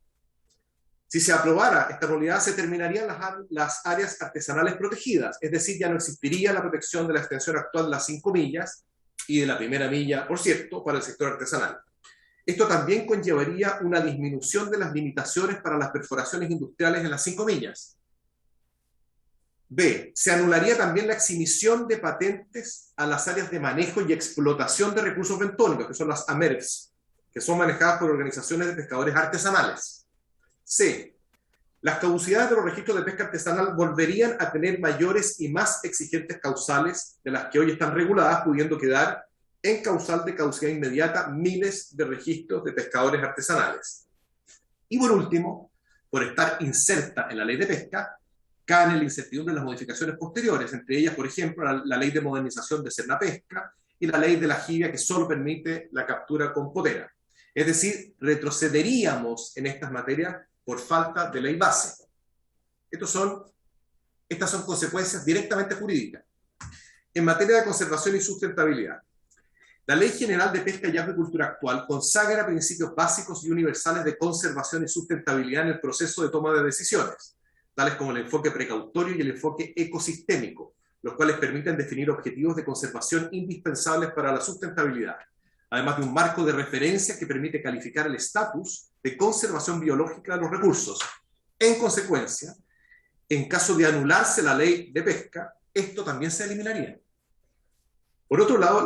si se aprobara esta nulidad, se terminarían las áreas artesanales protegidas, es decir, ya no existiría la protección de la extensión actual de las 5 millas y de la primera milla, por cierto, para el sector artesanal. Esto también conllevaría una disminución de las limitaciones para las perforaciones industriales en las 5 millas. B. Se anularía también la exhibición de patentes a las áreas de manejo y explotación de recursos bentónicos, que son las AMERFs, que son manejadas por organizaciones de pescadores artesanales. C. Las caducidades de los registros de pesca artesanal volverían a tener mayores y más exigentes causales de las que hoy están reguladas, pudiendo quedar en causal de caducidad inmediata miles de registros de pescadores artesanales. Y por último, por estar inserta en la ley de pesca, caen en la incertidumbre las modificaciones posteriores, entre ellas, por ejemplo, la ley de modernización de Cernapesca y la ley de la jibia, que solo permite la captura con potera. Es decir, retrocederíamos en estas materias por falta de ley base. Estas son consecuencias directamente jurídicas. En materia de conservación y sustentabilidad, la Ley General de Pesca y Acuicultura actual consagra principios básicos y universales de conservación y sustentabilidad en el proceso de toma de decisiones, tales como el enfoque precautorio y el enfoque ecosistémico, los cuales permiten definir objetivos de conservación indispensables para la sustentabilidad, además de un marco de referencia que permite calificar el estatus de conservación biológica de los recursos. En consecuencia, en caso de anularse la ley de pesca, esto también se eliminaría. Por otro lado,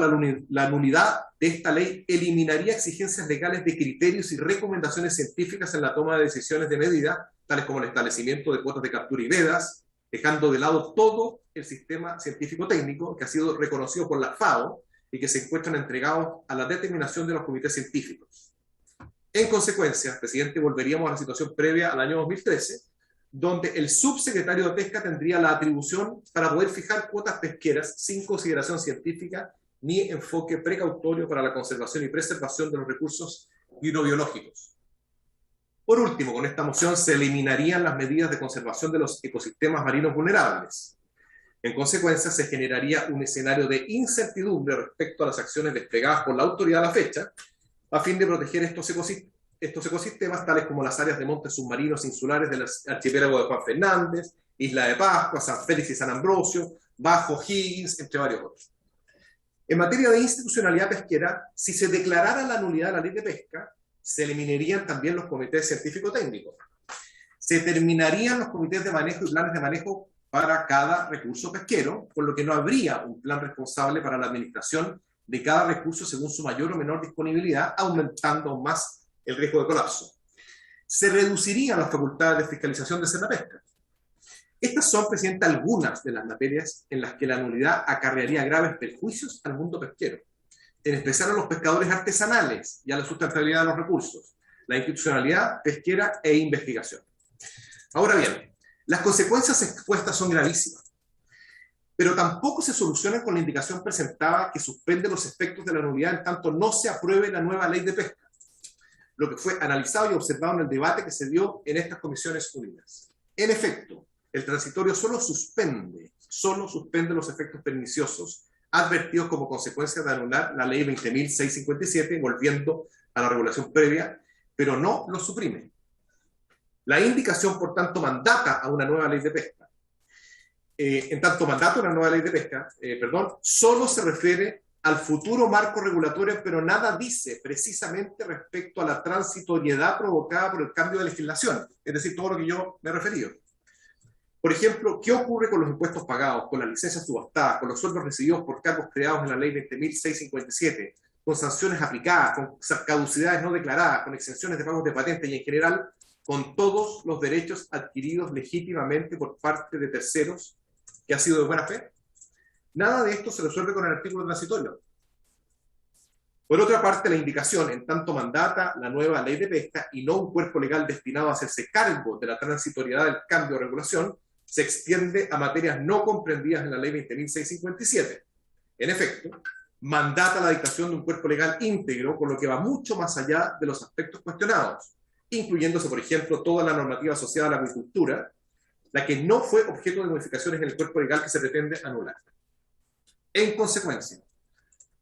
la nulidad de esta ley eliminaría exigencias legales de criterios y recomendaciones científicas en la toma de decisiones de medida, tales como el establecimiento de cuotas de captura y vedas, dejando de lado todo el sistema científico-técnico que ha sido reconocido por la FAO y que se encuentran entregados a la determinación de los comités científicos. En consecuencia, presidente, volveríamos a la situación previa al año 2013, donde el subsecretario de Pesca tendría la atribución para poder fijar cuotas pesqueras sin consideración científica ni enfoque precautorio para la conservación y preservación de los recursos hidrobiológicos. Por último, con esta moción se eliminarían las medidas de conservación de los ecosistemas marinos vulnerables. En consecuencia, se generaría un escenario de incertidumbre respecto a las acciones desplegadas por la autoridad a la fecha, a fin de proteger estos ecosistemas, tales como las áreas de montes submarinos insulares del archipiélago de Juan Fernández, Isla de Pascua, San Félix y San Ambrosio, Bajo Higgins, entre varios otros. En materia de institucionalidad pesquera, si se declarara la nulidad de la ley de pesca, se eliminarían también los comités científico-técnicos. Se terminarían los comités de manejo y planes de manejo para cada recurso pesquero, por lo que no habría un plan responsable para la administración de cada recurso según su mayor o menor disponibilidad, aumentando aún más el riesgo de colapso. Se reducirían las facultades de fiscalización de Cernapesca. Estas son, presidente, algunas de las materias en las que la nulidad acarrearía graves perjuicios al mundo pesquero, en especial a los pescadores artesanales y a la sustentabilidad de los recursos, la institucionalidad pesquera e investigación. Ahora bien, las consecuencias expuestas son gravísimas, pero tampoco se solucionan con la indicación presentada que suspende los efectos de la nulidad en tanto no se apruebe la nueva ley de pesca, lo que fue analizado y observado en el debate que se dio en estas comisiones unidas. En efecto, el transitorio solo suspende los efectos perniciosos advertidos como consecuencia de anular la ley 20.657, volviendo a la regulación previa, pero no los suprime. La indicación, por tanto, mandata a una nueva ley de pesca. En tanto mandato a una nueva ley de pesca, solo se refiere al futuro marco regulatorio, pero nada dice precisamente respecto a la transitoriedad provocada por el cambio de legislación, es decir, todo lo que yo me he referido. Por ejemplo, ¿qué ocurre con los impuestos pagados, con las licencias subastadas, con los sueldos recibidos por cargos creados en la ley 20.657, con sanciones aplicadas, con caducidades no declaradas, con exenciones de pagos de patentes y en general con todos los derechos adquiridos legítimamente por parte de terceros que ha sido de buena fe? Nada de esto se resuelve con el artículo transitorio. Por otra parte, la indicación, en tanto mandata la nueva ley de pesca y no un cuerpo legal destinado a hacerse cargo de la transitoriedad del cambio de regulación, se extiende a materias no comprendidas en la ley 20.657. En efecto, mandata la dictación de un cuerpo legal íntegro, con lo que va mucho más allá de los aspectos cuestionados, incluyéndose, por ejemplo, toda la normativa asociada a la agricultura, la que no fue objeto de modificaciones en el cuerpo legal que se pretende anular. En consecuencia,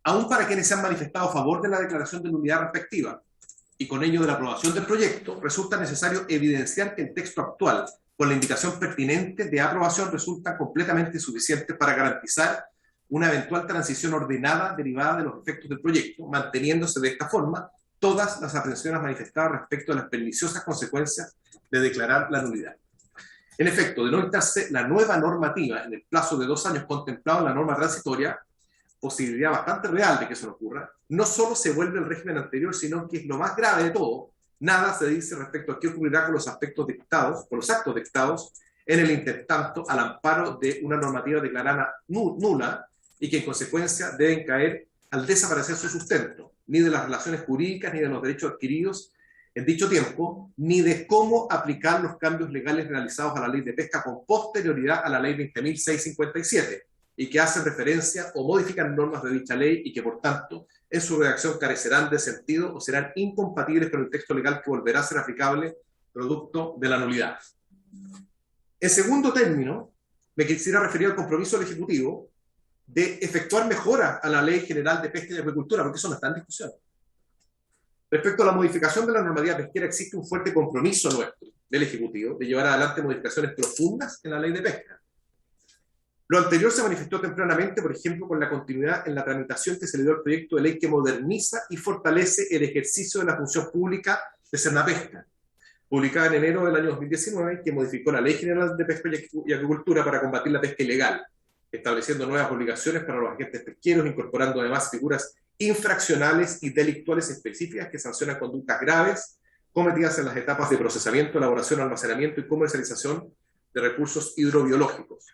aún para quienes se han manifestado a favor de la declaración de nulidad respectiva y con ello de la aprobación del proyecto, resulta necesario evidenciar que el texto actual, con la indicación pertinente de aprobación, resulta completamente suficiente para garantizar una eventual transición ordenada derivada de los efectos del proyecto, manteniéndose de esta forma todas las aprensiones manifestadas respecto a las perniciosas consecuencias de declarar la nulidad. En efecto, de no dictarse la nueva normativa en el plazo de 2 años contemplado en la norma transitoria, posibilidad bastante real de que eso no ocurra, no solo se vuelve el régimen anterior, sino que es lo más grave de todo, nada se dice respecto a qué ocurrirá con los aspectos dictados, con los actos dictados en el intertanto al amparo de una normativa declarada nula y que en consecuencia deben caer al desaparecer su sustento, ni de las relaciones jurídicas, ni de los derechos adquiridos en dicho tiempo, ni de cómo aplicar los cambios legales realizados a la ley de pesca con posterioridad a la ley 20.657, y que hacen referencia o modifican normas de dicha ley y que, por tanto, en su redacción carecerán de sentido o serán incompatibles con el texto legal que volverá a ser aplicable producto de la nulidad. En segundo término, me quisiera referir al compromiso del Ejecutivo de efectuar mejoras a la Ley General de Pesca y Acuicultura, porque eso no está en discusión. Respecto a la modificación de la normativa pesquera, existe un fuerte compromiso nuestro del Ejecutivo de llevar adelante modificaciones profundas en la ley de pesca. Lo anterior se manifestó tempranamente, por ejemplo, con la continuidad en la tramitación que se le dio al proyecto de ley que moderniza y fortalece el ejercicio de la función pública de Senapesca, publicada en enero del año 2019, que modificó la Ley General de Pesca y Acuicultura para combatir la pesca ilegal, estableciendo nuevas obligaciones para los agentes pesqueros, incorporando además figuras infraccionales y delictuales específicas que sancionan conductas graves cometidas en las etapas de procesamiento, elaboración, almacenamiento y comercialización de recursos hidrobiológicos.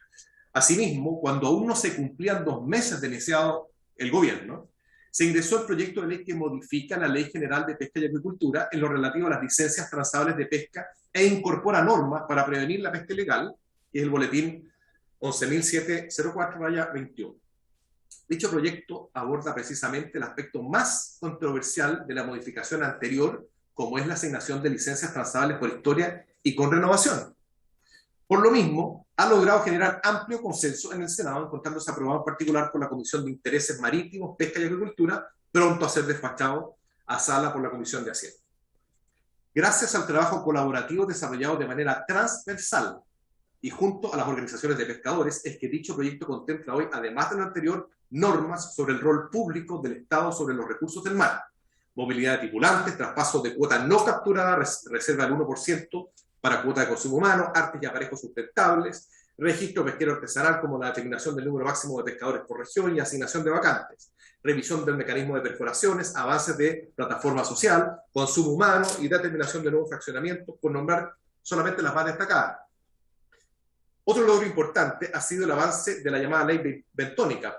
Asimismo, cuando aún no se cumplían 2 meses de iniciado el gobierno, se ingresó el proyecto de ley que modifica la Ley General de Pesca y Acuicultura en lo relativo a las licencias transables de pesca e incorpora normas para prevenir la pesca ilegal, que es el boletín 11.704/21. Dicho proyecto aborda precisamente el aspecto más controversial de la modificación anterior, como es la asignación de licencias transables por historia y con renovación. Por lo mismo, ha logrado generar amplio consenso en el Senado, encontrándose aprobado en particular por la Comisión de Intereses Marítimos, Pesca y Agricultura, pronto a ser despachado a sala por la Comisión de Hacienda. Gracias al trabajo colaborativo desarrollado de manera transversal y junto a las organizaciones de pescadores, es que dicho proyecto contempla hoy, además de lo anterior, normas sobre el rol público del Estado sobre los recursos del mar, movilidad de tripulantes, traspaso de cuota no capturada, reserva del 1% para cuota de consumo humano, artes y aparejos sustentables, registro pesquero artesanal como la determinación del número máximo de pescadores por región y asignación de vacantes, revisión del mecanismo de perforaciones, avances de plataforma social, consumo humano y determinación de nuevos fraccionamientos, por nombrar solamente las más destacadas. Otro logro importante ha sido el avance de la llamada ley bentónica,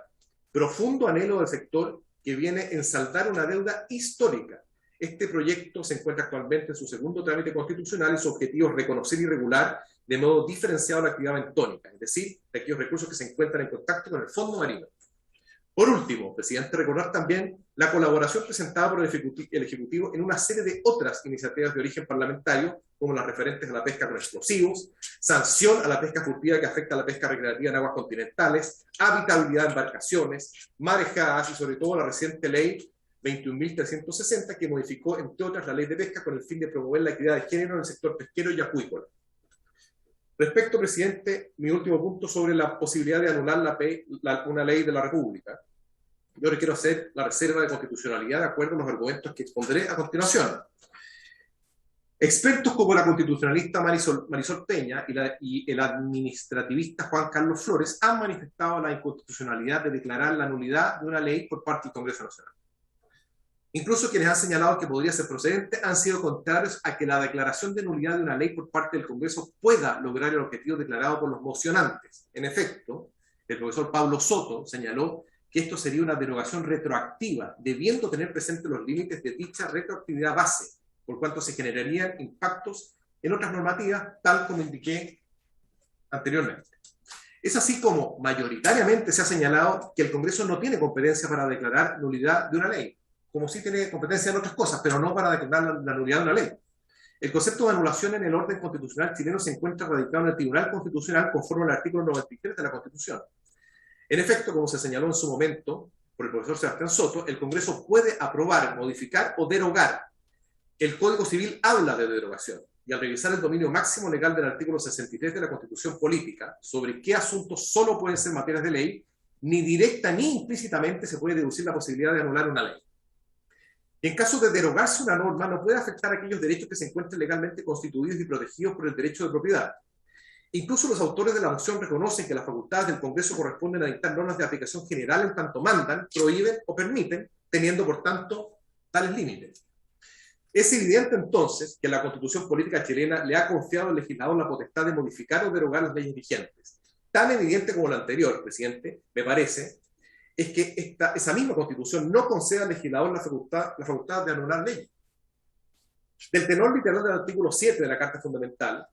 profundo anhelo del sector que viene en saldar una deuda histórica. Este proyecto se encuentra actualmente en su segundo trámite constitucional y su objetivo es reconocer y regular de modo diferenciado la actividad bentónica, es decir, de aquellos recursos que se encuentran en contacto con el fondo marino. Por último, presidente, recordar también la colaboración presentada por el Ejecutivo en una serie de otras iniciativas de origen parlamentario, como las referentes a la pesca con explosivos, sanción a la pesca furtiva que afecta a la pesca recreativa en aguas continentales, habitabilidad de embarcaciones, marejadas y sobre todo la reciente ley 21.360 que modificó, entre otras, la ley de pesca con el fin de promover la equidad de género en el sector pesquero y acuícola. Respecto, presidente, mi último punto sobre la posibilidad de anular una ley de la República. Yo le quiero hacer la reserva de constitucionalidad de acuerdo a los argumentos que expondré a continuación. Expertos como la constitucionalista Marisol Peña y el administrativista Juan Carlos Flores han manifestado la inconstitucionalidad de declarar la nulidad de una ley por parte del Congreso Nacional. Incluso quienes han señalado que podría ser procedente han sido contrarios a que la declaración de nulidad de una ley por parte del Congreso pueda lograr el objetivo declarado por los mocionantes. En efecto, el profesor Pablo Soto señaló que esto sería una derogación retroactiva, debiendo tener presentes los límites de dicha retroactividad base, por cuanto se generarían impactos en otras normativas, tal como indiqué anteriormente. Es así como mayoritariamente se ha señalado que el Congreso no tiene competencia para declarar nulidad de una ley, como sí tiene competencia en otras cosas, pero no para declarar la nulidad de una ley. El concepto de anulación en el orden constitucional chileno se encuentra radicado en el Tribunal Constitucional conforme al artículo 93 de la Constitución. En efecto, como se señaló en su momento por el profesor Sebastián Soto, el Congreso puede aprobar, modificar o derogar. El Código Civil habla de derogación, y al revisar el dominio máximo legal del artículo 63 de la Constitución Política sobre qué asuntos solo pueden ser materias de ley, ni directa ni implícitamente se puede deducir la posibilidad de anular una ley. En caso de derogarse una norma, no puede afectar a aquellos derechos que se encuentren legalmente constituidos y protegidos por el derecho de propiedad. Incluso los autores de la moción reconocen que las facultades del Congreso corresponden a dictar normas de aplicación general en tanto mandan, prohíben o permiten, teniendo por tanto tales límites. Es evidente entonces que la Constitución Política chilena le ha confiado al legislador la potestad de modificar o derogar las leyes vigentes. Tan evidente como lo anterior, presidente, me parece, es que esa misma Constitución no concede al legislador la facultad de anular leyes. Del tenor literal del artículo 7 de la Carta Fundamental,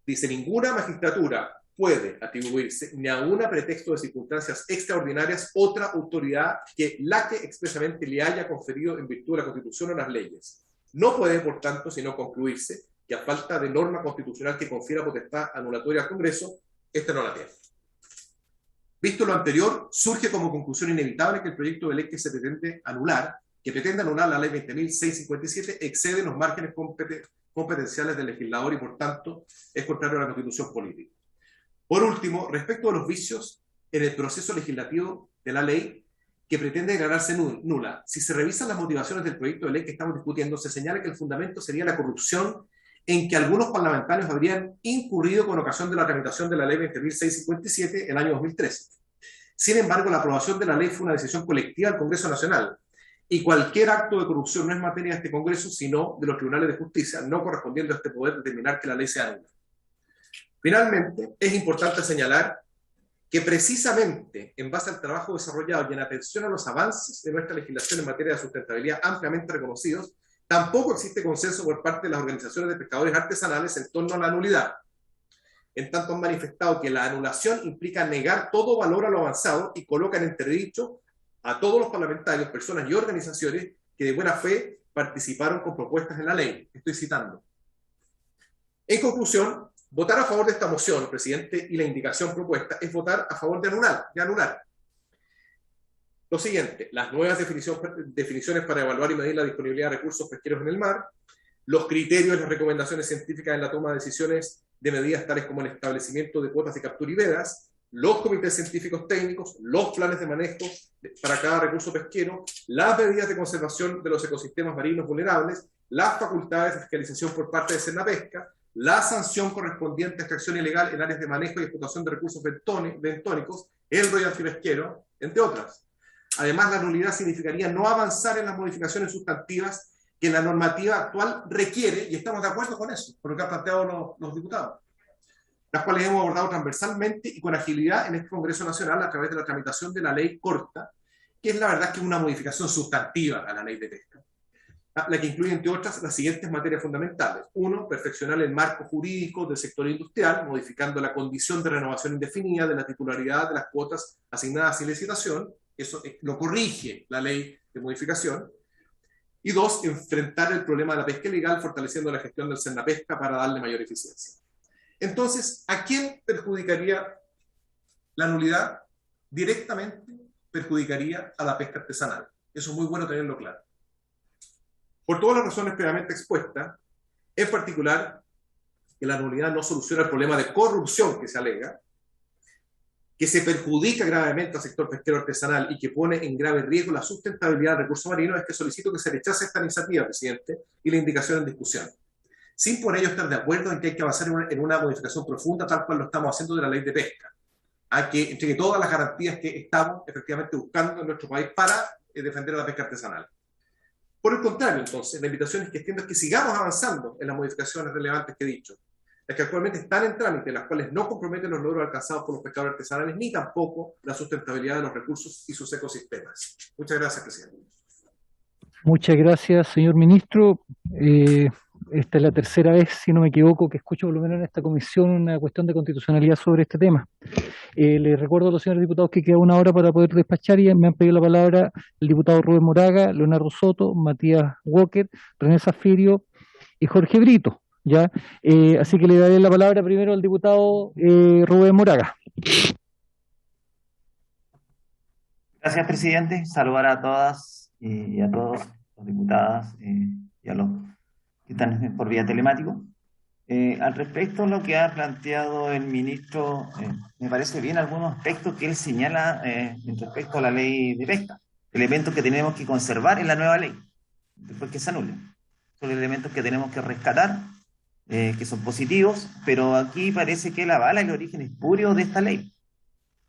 dice: ninguna magistratura puede atribuirse, ni aun a pretexto de circunstancias extraordinarias, otra autoridad que la que expresamente le haya conferido en virtud de la Constitución o las leyes. No puede, por tanto, sino concluirse que a falta de norma constitucional que confiera potestad anulatoria al Congreso, esta no la tiene. Visto lo anterior, surge como conclusión inevitable que el proyecto de ley que pretende anular la ley 20.657, excede los márgenes competenciales del legislador y, por tanto, es contrario a la Constitución Política. Por último, respecto a los vicios en el proceso legislativo de la ley que pretende declararse nula, si se revisan las motivaciones del proyecto de ley que estamos discutiendo, se señala que el fundamento sería la corrupción en que algunos parlamentarios habrían incurrido con ocasión de la tramitación de la ley 20.657 el año 2013. Sin embargo, la aprobación de la ley fue una decisión colectiva del Congreso Nacional, y cualquier acto de corrupción no es materia de este Congreso, sino de los tribunales de justicia, no correspondiendo a este poder determinar que la ley sea nula. Finalmente, es importante señalar que precisamente en base al trabajo desarrollado y en atención a los avances de nuestra legislación en materia de sustentabilidad ampliamente reconocidos, tampoco existe consenso por parte de las organizaciones de pescadores artesanales en torno a la nulidad. En tanto han manifestado que la anulación implica negar todo valor a lo avanzado y coloca en entredicho a todos los parlamentarios, personas y organizaciones que de buena fe participaron con propuestas en la ley. Estoy citando. En conclusión, votar a favor de esta moción, presidente, y la indicación propuesta es votar a favor de anular. Lo siguiente: las nuevas definiciones para evaluar y medir la disponibilidad de recursos pesqueros en el mar, los criterios y las recomendaciones científicas en la toma de decisiones de medidas tales como el establecimiento de cuotas de captura y vedas, los comités científicos técnicos, los planes de manejo para cada recurso pesquero, las medidas de conservación de los ecosistemas marinos vulnerables, las facultades de fiscalización por parte de Senapesca, la sanción correspondiente a extracción ilegal en áreas de manejo y explotación de recursos bentónicos, el royalty pesquero, entre otras. Además, la nulidad significaría no avanzar en las modificaciones sustantivas que la normativa actual requiere, y estamos de acuerdo con eso, con lo que han planteado los diputados, las cuales hemos abordado transversalmente y con agilidad en este Congreso Nacional a través de la tramitación de la ley corta, que es la verdad que es una modificación sustantiva a la ley de pesca, la que incluye, entre otras, las siguientes materias fundamentales. 1. Perfeccionar el marco jurídico del sector industrial, modificando la condición de renovación indefinida de la titularidad de las cuotas asignadas sin licitación. Eso lo corrige la ley de modificación. Y 2. Enfrentar el problema de la pesca ilegal, fortaleciendo la gestión del Senapesca para darle mayor eficiencia. Entonces, ¿a quién perjudicaría la nulidad? Directamente perjudicaría a la pesca artesanal. Eso es muy bueno tenerlo claro. Por todas las razones previamente expuestas, en particular, que la nulidad no soluciona el problema de corrupción que se alega, que se perjudica gravemente al sector pesquero artesanal y que pone en grave riesgo la sustentabilidad del recurso marino, es que solicito que se rechace esta iniciativa, presidente, y la indicación en discusión, sin por ello estar de acuerdo en que hay que avanzar en una modificación profunda, tal cual lo estamos haciendo de la ley de pesca, a que entregue todas las garantías que estamos efectivamente buscando en nuestro país para defender a la pesca artesanal. Por el contrario, entonces, la invitación es que entiendo que sigamos avanzando en las modificaciones relevantes que he dicho. las que actualmente están en trámite, las cuales no comprometen los logros alcanzados por los pescadores artesanales, ni tampoco la sustentabilidad de los recursos y sus ecosistemas. Muchas gracias, presidente.
Muchas gracias, señor ministro. Esta es la tercera vez, si no me equivoco, que escucho por lo menos en esta comisión una cuestión de constitucionalidad sobre este tema. Les recuerdo a los señores diputados que queda una hora para poder despachar y me han pedido la palabra el diputado Rubén Moraga, Leonardo Soto, Matías Walker, René Zafirio y Jorge Brito. ¿Ya? Así que le daré la palabra primero al diputado Rubén Moraga.
Gracias, presidente. Saludar a todas y a todos los diputados y a los que están por vía telemático. Al respecto de lo que ha planteado el ministro, me parece bien algunos aspectos que él señala respecto a la ley de pesca, elementos que tenemos que conservar en la nueva ley, después que se anule. Son elementos que tenemos que rescatar, que son positivos, pero aquí parece que él avala el origen espurio de esta ley.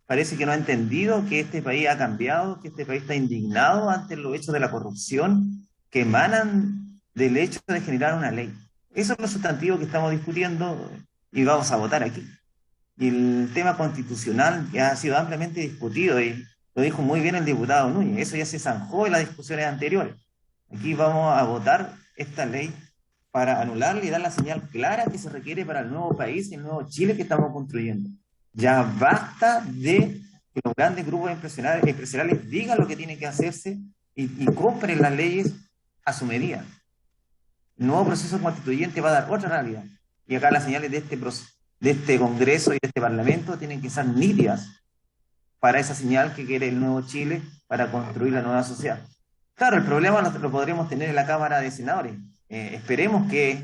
Parece que no ha entendido que este país ha cambiado, que este país está indignado ante los hechos de la corrupción que emanan del hecho de generar una ley. Eso es lo sustantivo que estamos discutiendo y vamos a votar aquí. Y el tema constitucional ya ha sido ampliamente discutido y lo dijo muy bien el diputado Núñez. Eso ya se zanjó en las discusiones anteriores. Aquí vamos a votar esta ley para anularla y dar la señal clara que se requiere para el nuevo país y el nuevo Chile que estamos construyendo. Ya basta de que los grandes grupos empresariales digan lo que tiene que hacerse y compren las leyes a su medida. El nuevo proceso constituyente va a dar otra realidad. Y acá las señales de este Congreso y de este Parlamento tienen que ser nítidas para esa señal que quiere el nuevo Chile para construir la nueva sociedad. Claro, el problema lo podremos tener en la Cámara de Senadores. Esperemos que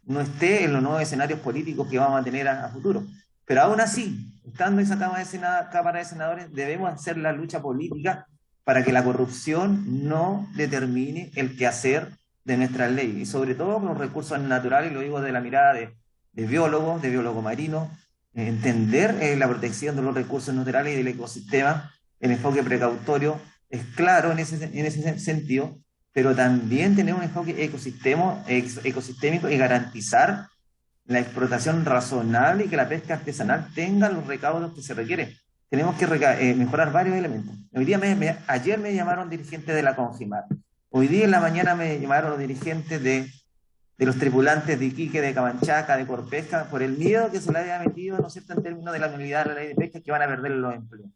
no esté en los nuevos escenarios políticos que vamos a tener a futuro. Pero aún así, estando en esa Cámara de Senadores, debemos hacer la lucha política para que la corrupción no determine el quehacer de nuestras leyes, y sobre todo con los recursos naturales, lo digo de la mirada de biólogo marino, entender la protección de los recursos naturales y del ecosistema. El enfoque precautorio es claro en ese sentido, pero también tener un enfoque ecosistémico y garantizar la explotación razonable y que la pesca artesanal tenga los recaudos que se requieren. Tenemos que mejorar varios elementos. Ayer me llamaron dirigentes de la Congimar. Hoy día en la mañana me llamaron los dirigentes de los tripulantes de Iquique, de Camanchaca, de Corpesca, por el miedo que se le había metido, ¿no es cierto?, en términos de la nulidad de la ley de pesca, que van a perder los empleos.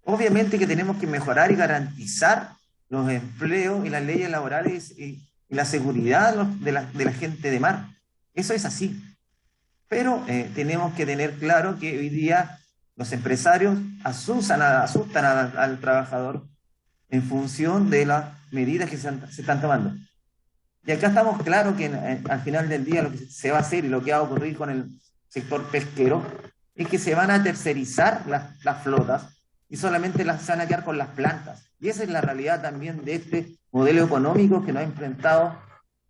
Obviamente que tenemos que mejorar y garantizar los empleos y las leyes laborales y la seguridad de la gente de mar. Eso es así. Pero tenemos que tener claro que hoy día los empresarios asustan al trabajador en función de las medidas que se están tomando. Y acá estamos claros que al final del día lo que se va a hacer y lo que va a ocurrir con el sector pesquero es que se van a tercerizar las flotas y solamente se van a quedar con las plantas. Y esa es la realidad también de este modelo económico que nos ha enfrentado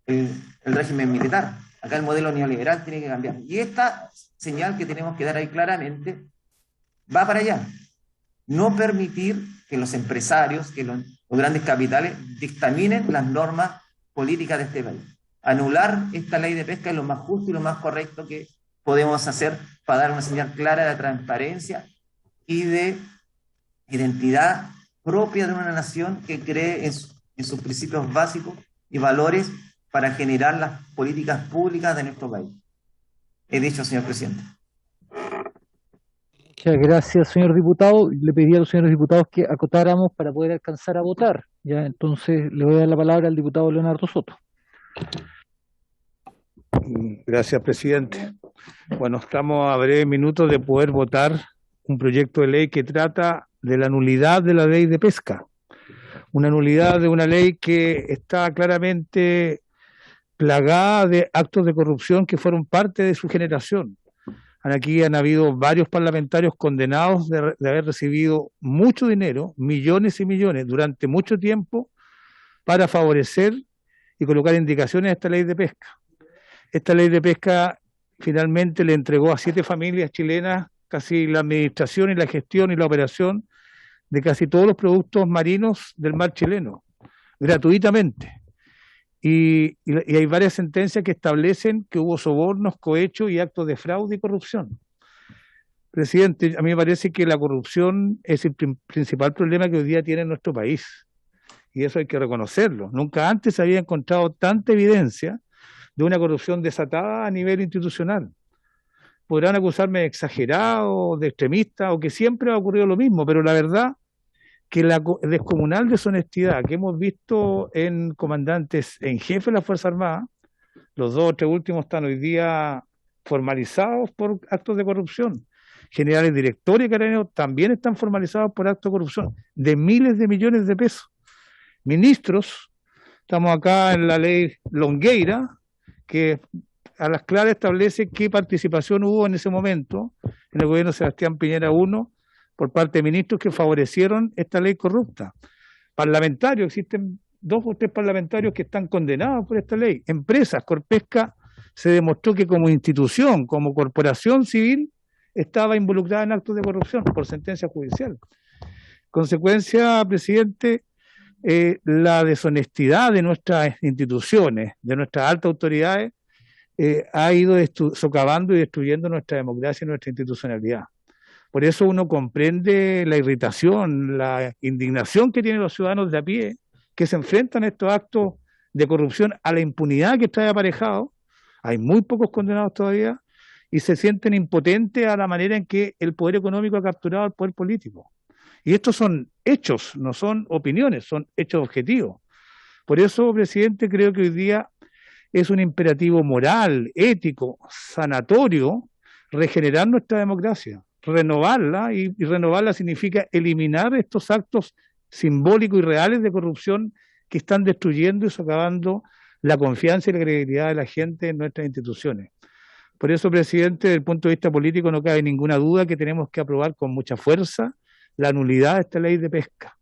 el régimen militar. Acá el modelo neoliberal tiene que cambiar. Y esta señal que tenemos que dar ahí claramente va para allá. No permitir que los empresarios, que los grandes capitales dictaminen las normas políticas de este país. Anular esta ley de pesca es lo más justo y lo más correcto que podemos hacer para dar una señal clara de transparencia y de identidad propia de una nación que cree en sus principios básicos y valores para generar las políticas públicas de nuestro país. He dicho, señor presidente.
Muchas gracias, señor diputado. Le pedí a los señores diputados que acotáramos para poder alcanzar a votar. Ya, entonces le voy a dar la palabra al diputado Leonardo Soto.
Gracias, presidente. Bueno, estamos a breves minutos de poder votar un proyecto de ley que trata de la nulidad de la ley de pesca. Una nulidad de una ley que está claramente plagada de actos de corrupción que fueron parte de su generación. Aquí han habido varios parlamentarios condenados de haber recibido mucho dinero, millones y millones, durante mucho tiempo, para favorecer y colocar indicaciones a esta ley de pesca. Esta ley de pesca finalmente le entregó a 7 familias chilenas casi la administración y la gestión y la operación de casi todos los productos marinos del mar chileno, gratuitamente.
y hay varias sentencias que establecen que hubo sobornos, cohechos y actos de fraude y corrupción. Presidente, a mí me parece que la corrupción es el principal problema que hoy día tiene nuestro país, y eso hay que reconocerlo. Nunca antes se había encontrado tanta evidencia de una corrupción desatada a nivel institucional. Podrán acusarme de exagerado, de extremista, o que siempre ha ocurrido lo mismo, pero la verdad que la descomunal deshonestidad que hemos visto en comandantes en jefe de la Fuerza Armada, los 2 o 3 últimos están hoy día formalizados por actos de corrupción. Generales directores y carabineros también están formalizados por actos de corrupción de miles de millones de pesos. Ministros, estamos acá en la ley Longueira, que a las claras establece qué participación hubo en ese momento en el gobierno de Sebastián Piñera I por parte de ministros que favorecieron esta ley corrupta. Parlamentarios, existen 2 o 3 parlamentarios que están condenados por esta ley. Empresas, Corpesca se demostró que como institución, como corporación civil, estaba involucrada en actos de corrupción por sentencia judicial. Consecuencia, presidente, la deshonestidad de nuestras instituciones, de nuestras altas autoridades, ha ido socavando y destruyendo nuestra democracia y nuestra institucionalidad. Por eso uno comprende la irritación, la indignación que tienen los ciudadanos de a pie, que se enfrentan a estos actos de corrupción, a la impunidad que trae aparejado. Hay muy pocos condenados todavía, y se sienten impotentes a la manera en que el poder económico ha capturado al poder político. Y estos son hechos, no son opiniones, son hechos objetivos. Por eso, presidente, creo que hoy día es un imperativo moral, ético, sanatorio, regenerar nuestra democracia, renovarla, y renovarla significa eliminar estos actos simbólicos y reales de corrupción que están destruyendo y socavando la confianza y la credibilidad de la gente en nuestras instituciones. Por eso, presidente, desde el punto de vista político no cabe ninguna duda que tenemos que aprobar con mucha fuerza la nulidad de esta ley de pesca.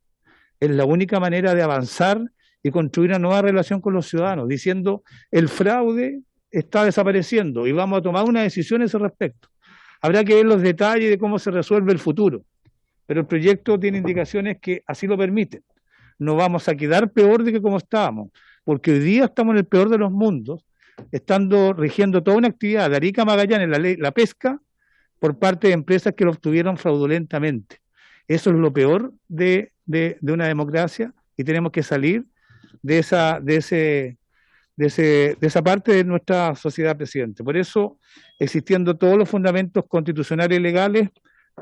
Es la única manera de avanzar y construir una nueva relación con los ciudadanos, diciendo el fraude está desapareciendo y vamos a tomar una decisión a ese respecto. Habrá que ver los detalles de cómo se resuelve el futuro, pero el proyecto tiene indicaciones que así lo permiten. No vamos a quedar peor de que como estábamos, porque hoy día estamos en el peor de los mundos, estando rigiendo toda una actividad de Arica a Magallanes, la pesca, por parte de empresas que lo obtuvieron fraudulentamente. Eso es lo peor de una democracia, y tenemos que salir de esa parte de nuestra sociedad, presidente. Por eso, existiendo todos los fundamentos constitucionales y legales,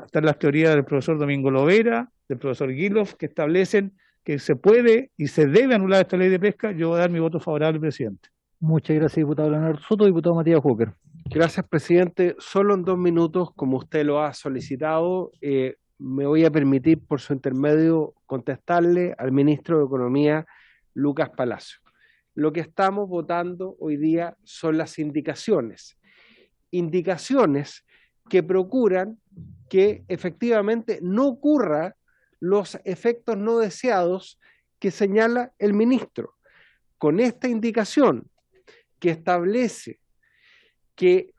están las teorías del profesor Domingo Lovera, del profesor Guilof, que establecen que se puede y se debe anular esta ley de pesca. Yo voy a dar mi voto favorable, presidente.
Muchas gracias, diputado Leonardo Soto. Diputado Matías Walker.
Gracias, presidente. Solo en 2 minutos, como usted lo ha solicitado, me voy a permitir, por su intermedio, contestarle al ministro de Economía, Lucas Palacio. Lo que estamos votando hoy día son las indicaciones que procuran que efectivamente no ocurran los efectos no deseados que señala el ministro. Con esta indicación que establece que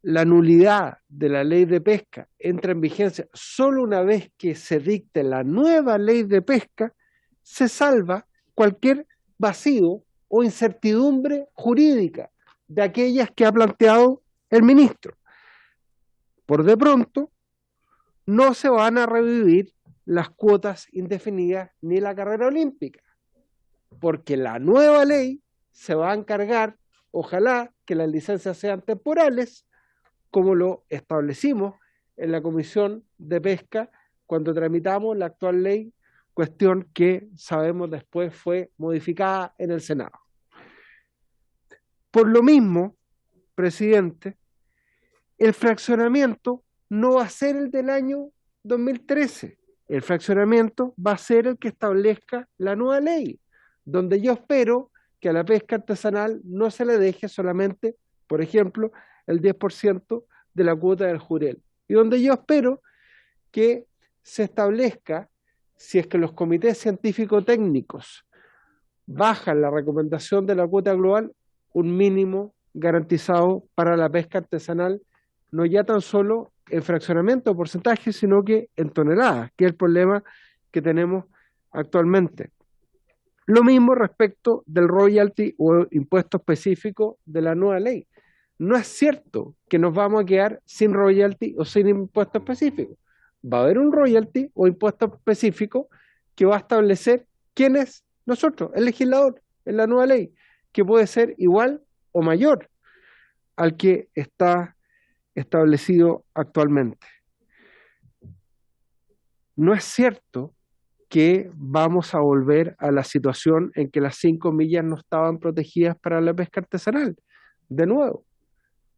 la nulidad de la ley de pesca entra en vigencia solo una vez que se dicte la nueva ley de pesca, se salva cualquier vacío o incertidumbre jurídica de aquellas que ha planteado el ministro. Por de pronto, no se van a revivir las cuotas indefinidas ni la carrera olímpica, porque la nueva ley se va a encargar, ojalá que las licencias sean temporales, como lo establecimos en la Comisión de Pesca cuando tramitamos la actual ley, cuestión que sabemos después fue modificada en el Senado. Por lo mismo, presidente, el fraccionamiento no va a ser el del año 2013, el fraccionamiento va a ser el que establezca la nueva ley, donde yo espero que a la pesca artesanal no se le deje solamente, por ejemplo, el 10% de la cuota del jurel, y donde yo espero que se establezca, si es que los comités científico-técnicos bajan la recomendación de la cuota global, un mínimo garantizado para la pesca artesanal, no ya tan solo en fraccionamiento o porcentaje, sino que en toneladas, que es el problema que tenemos actualmente. Lo mismo respecto del royalty o impuesto específico de la nueva ley. No es cierto que nos vamos a quedar sin royalty o sin impuesto específico. Va a haber un royalty o impuesto específico que va a establecer quién es nosotros, el legislador, en la nueva ley, que puede ser igual o mayor al que está establecido actualmente. No es cierto que vamos a volver a la situación en que las 5 millas no estaban protegidas para la pesca artesanal. De nuevo,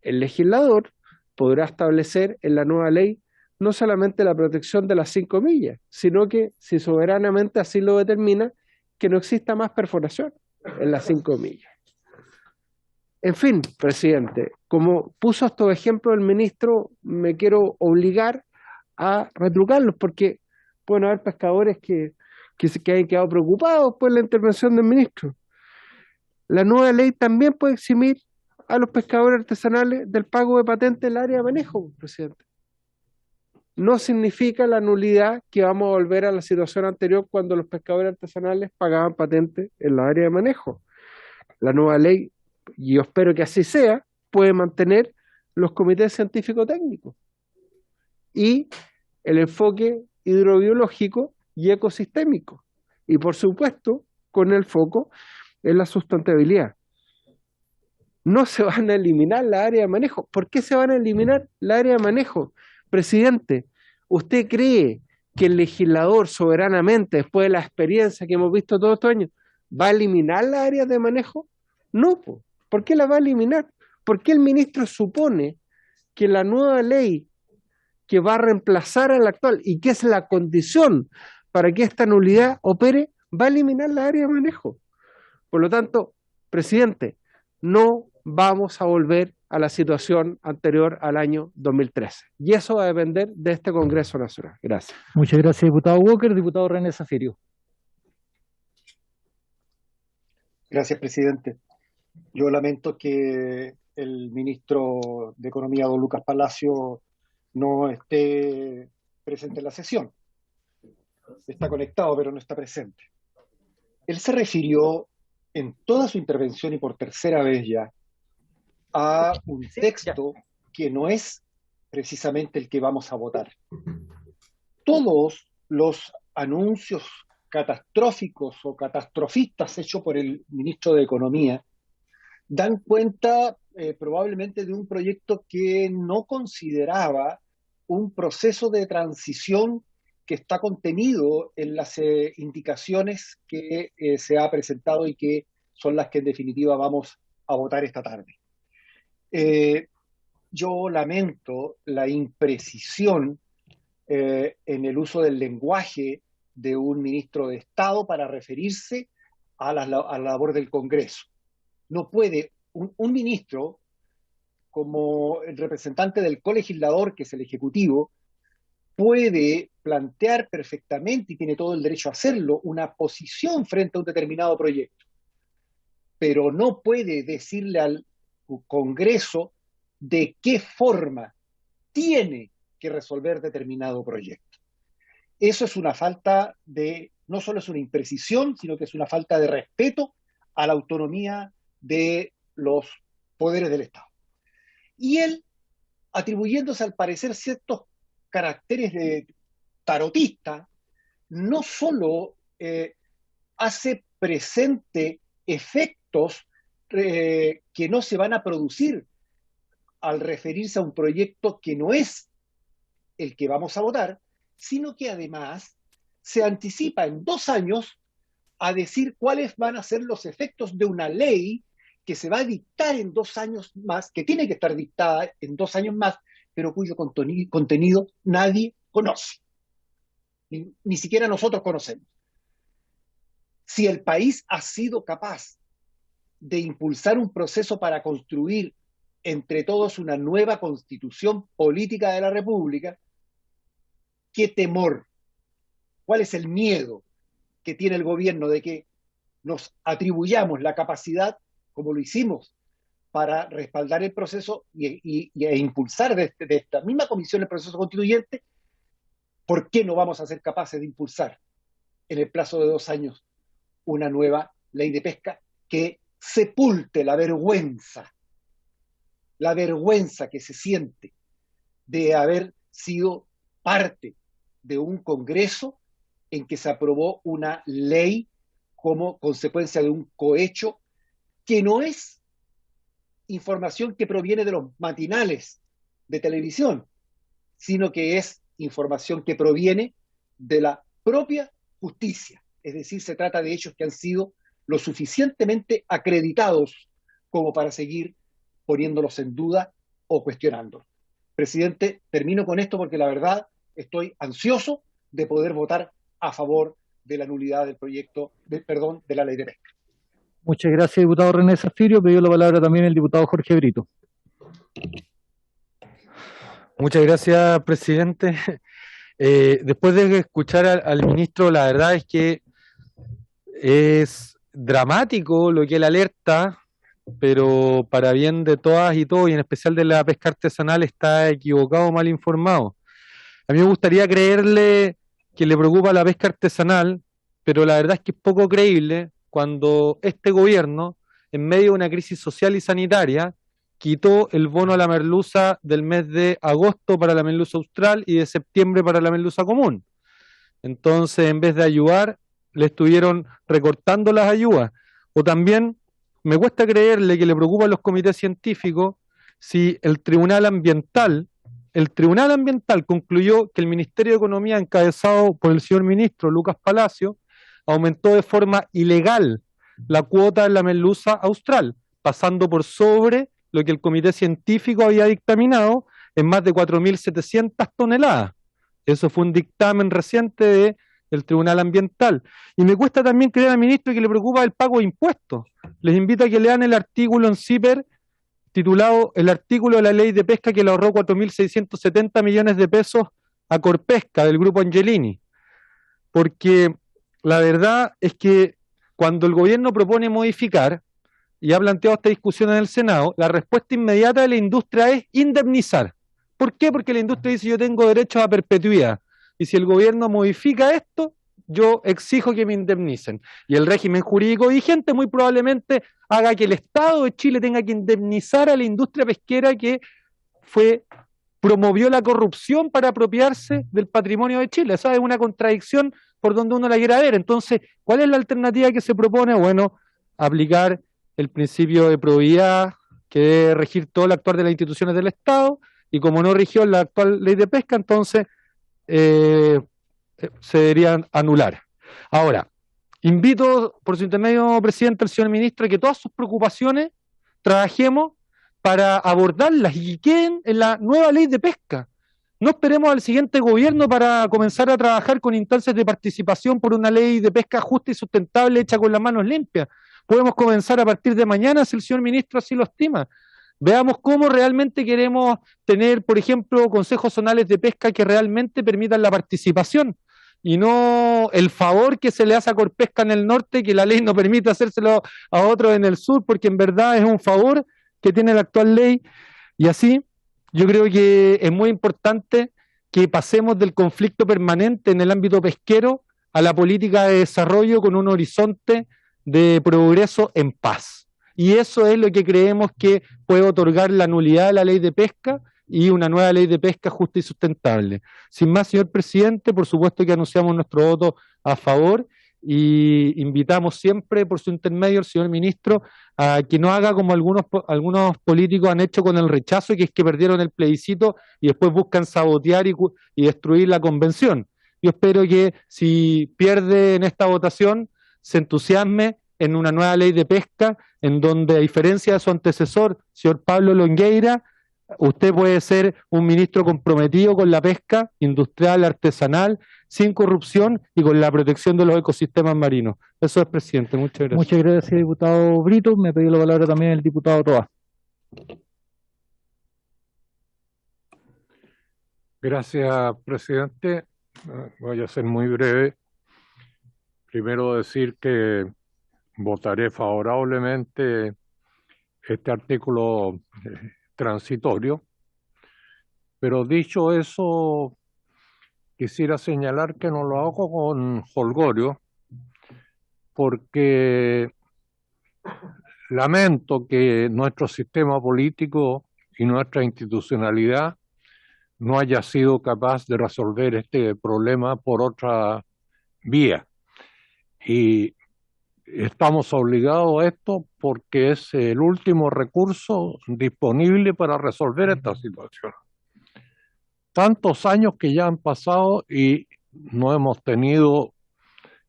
el legislador podrá establecer en la nueva ley no solamente la protección de las 5 millas, sino que, si soberanamente así lo determina, que no exista más perforación en las 5 millas. En fin, presidente, como puso estos ejemplos el ministro, me quiero obligar a retrucarlos, porque pueden haber pescadores que hayan quedado preocupados por la intervención del ministro. La nueva ley también puede eximir a los pescadores artesanales del pago de patente en el área de manejo, presidente. No significa la nulidad que vamos a volver a la situación anterior cuando los pescadores artesanales pagaban patente en la área de manejo. La nueva ley, y yo espero que así sea, puede mantener los comités científico-técnicos y el enfoque hidrobiológico y ecosistémico, y por supuesto con el foco en la sustentabilidad. No se van a eliminar la área de manejo. ¿Por qué se van a eliminar la área de manejo? Presidente, ¿usted cree que el legislador soberanamente, después de la experiencia que hemos visto todos estos años, va a eliminar las áreas de manejo? No, ¿por qué la va a eliminar? ¿Por qué el ministro supone que la nueva ley que va a reemplazar a la actual y que es la condición para que esta nulidad opere, va a eliminar la área de manejo? Por lo tanto, presidente, no vamos a volver a la situación anterior al año 2013. Y eso va a depender de este Congreso Nacional. Gracias.
Muchas gracias, diputado Walker. Diputado René Zafirio.
Gracias, presidente. Yo lamento que el ministro de Economía, don Lucas Palacio, no esté presente en la sesión. Está conectado, pero no está presente. Él se refirió en toda su intervención y por tercera vez ya a un texto que no es precisamente el que vamos a votar. Todos los anuncios catastróficos o catastrofistas hechos por el ministro de Economía dan cuenta probablemente de un proyecto que no consideraba un proceso de transición que está contenido en las indicaciones que se ha presentado y que son las que en definitiva vamos a votar esta tarde. Yo lamento la imprecisión en el uso del lenguaje de un ministro de Estado para referirse a la labor del Congreso. No puede un ministro, como el representante del colegislador, que es el Ejecutivo, puede plantear perfectamente, y tiene todo el derecho a hacerlo, una posición frente a un determinado proyecto, pero no puede decirle al Congreso de qué forma tiene que resolver determinado proyecto. Eso es una falta de, no solo es una imprecisión, sino que es una falta de respeto a la autonomía de los poderes del Estado. Y él, atribuyéndose al parecer ciertos caracteres de tarotista, no solo hace presente efectos que no se van a producir al referirse a un proyecto que no es el que vamos a votar, sino que además se anticipa en 2 años a decir cuáles van a ser los efectos de una ley que se va a dictar en 2 años más, que tiene que estar dictada en 2 años más, pero cuyo contenido nadie conoce. Ni siquiera nosotros conocemos. Si el país ha sido capaz de impulsar un proceso para construir entre todos una nueva constitución política de la República, ¿qué temor? ¿Cuál es el miedo que tiene el gobierno de que nos atribuyamos la capacidad, como lo hicimos, para respaldar el proceso e impulsar de esta misma comisión el proceso constituyente? ¿Por qué no vamos a ser capaces de impulsar en el plazo de 2 años una nueva ley de pesca que sepulte la vergüenza que se siente de haber sido parte de un Congreso en que se aprobó una ley como consecuencia de un cohecho que no es información que proviene de los matinales de televisión, sino que es información que proviene de la propia justicia. Es decir, se trata de hechos que han sido lo suficientemente acreditados como para seguir poniéndolos en duda o cuestionándolos. Presidente, termino con esto porque la verdad estoy ansioso de poder votar a favor de la nulidad del proyecto, de la ley de pesca.
Muchas gracias, diputado René Zafirio. Pidió la palabra también el diputado Jorge Brito.
Muchas gracias, presidente. Después de escuchar al ministro, la verdad es que es dramático lo que él alerta, pero para bien de todas y todos, y en especial de la pesca artesanal, está equivocado o mal informado. A mí me gustaría creerle que le preocupa la pesca artesanal, pero la verdad es que es poco creíble cuando este gobierno, en medio de una crisis social y sanitaria, quitó el bono a la merluza del mes de agosto para la merluza austral y de septiembre para la merluza común. Entonces, en vez de ayudar, le estuvieron recortando las ayudas. O también me cuesta creerle que le preocupa a los comités científicos si el Tribunal Ambiental concluyó que el Ministerio de Economía, encabezado por el señor ministro Lucas Palacio, aumentó de forma ilegal la cuota de la merluza austral, pasando por sobre lo que el comité científico había dictaminado en más de 4.700 toneladas. Eso fue un dictamen reciente del Tribunal Ambiental. Y me cuesta también creer al ministro que le preocupa el pago de impuestos. Les invito a que lean el artículo en CIPER titulado El artículo de la ley de pesca que le ahorró 4.670 millones de pesos a Corpesca del grupo Angelini. Porque la verdad es que cuando el gobierno propone modificar, y ha planteado esta discusión en el Senado, la respuesta inmediata de la industria es indemnizar. ¿Por qué? Porque la industria dice yo tengo derechos a perpetuidad. Y si el gobierno modifica esto, yo exijo que me indemnicen. Y el régimen jurídico vigente muy probablemente haga que el Estado de Chile tenga que indemnizar a la industria pesquera que promovió la corrupción para apropiarse del patrimonio de Chile. Esa es una contradicción por donde uno la quiera ver. Entonces, ¿cuál es la alternativa que se propone? Bueno, aplicar el principio de probidad que debe regir todo el actuar de las instituciones del Estado, y como no rigió la actual ley de pesca, entonces se deberían anular. Ahora, invito por su intermedio, presidente, al señor ministro, a que todas sus preocupaciones trabajemos para abordarlas y que queden en la nueva ley de pesca. No esperemos al siguiente gobierno para comenzar a trabajar con instancias de participación por una ley de pesca justa y sustentable hecha con las manos limpias. Podemos comenzar a partir de mañana si el señor ministro así lo estima. Veamos cómo realmente queremos tener, por ejemplo, consejos zonales de pesca que realmente permitan la participación y no el favor que se le hace a Corpesca en el norte, que la ley no permite hacérselo a otros en el sur, porque en verdad es un favor que tiene la actual ley. Y así, yo creo que es muy importante que pasemos del conflicto permanente en el ámbito pesquero a la política de desarrollo con un horizonte de progreso en paz. Y eso es lo que creemos que puede otorgar la nulidad de la ley de pesca y una nueva ley de pesca justa y sustentable. Sin más, señor presidente, por supuesto que anunciamos nuestro voto a favor y invitamos siempre por su intermedio al señor ministro a que no haga como algunos políticos han hecho con el rechazo, que es que perdieron el plebiscito y después buscan sabotear y destruir la convención. Yo espero que si pierde en esta votación se entusiasme en una nueva ley de pesca en donde, a diferencia de su antecesor, señor Pablo Longueira, usted puede ser un ministro comprometido con la pesca industrial, artesanal, sin corrupción y con la protección de los ecosistemas marinos. Eso es, presidente. Muchas gracias.
Muchas gracias, diputado Brito. Me pidió la palabra también el diputado Toa.
Gracias, presidente. Voy a ser muy breve. Primero decir que votaré favorablemente este artículo transitorio, pero dicho eso, quisiera señalar que no lo hago con jolgorio, porque lamento que nuestro sistema político y nuestra institucionalidad no haya sido capaz de resolver este problema por otra vía. Y estamos obligados a esto porque es el último recurso disponible para resolver esta situación. Tantos años que ya han pasado y no hemos tenido,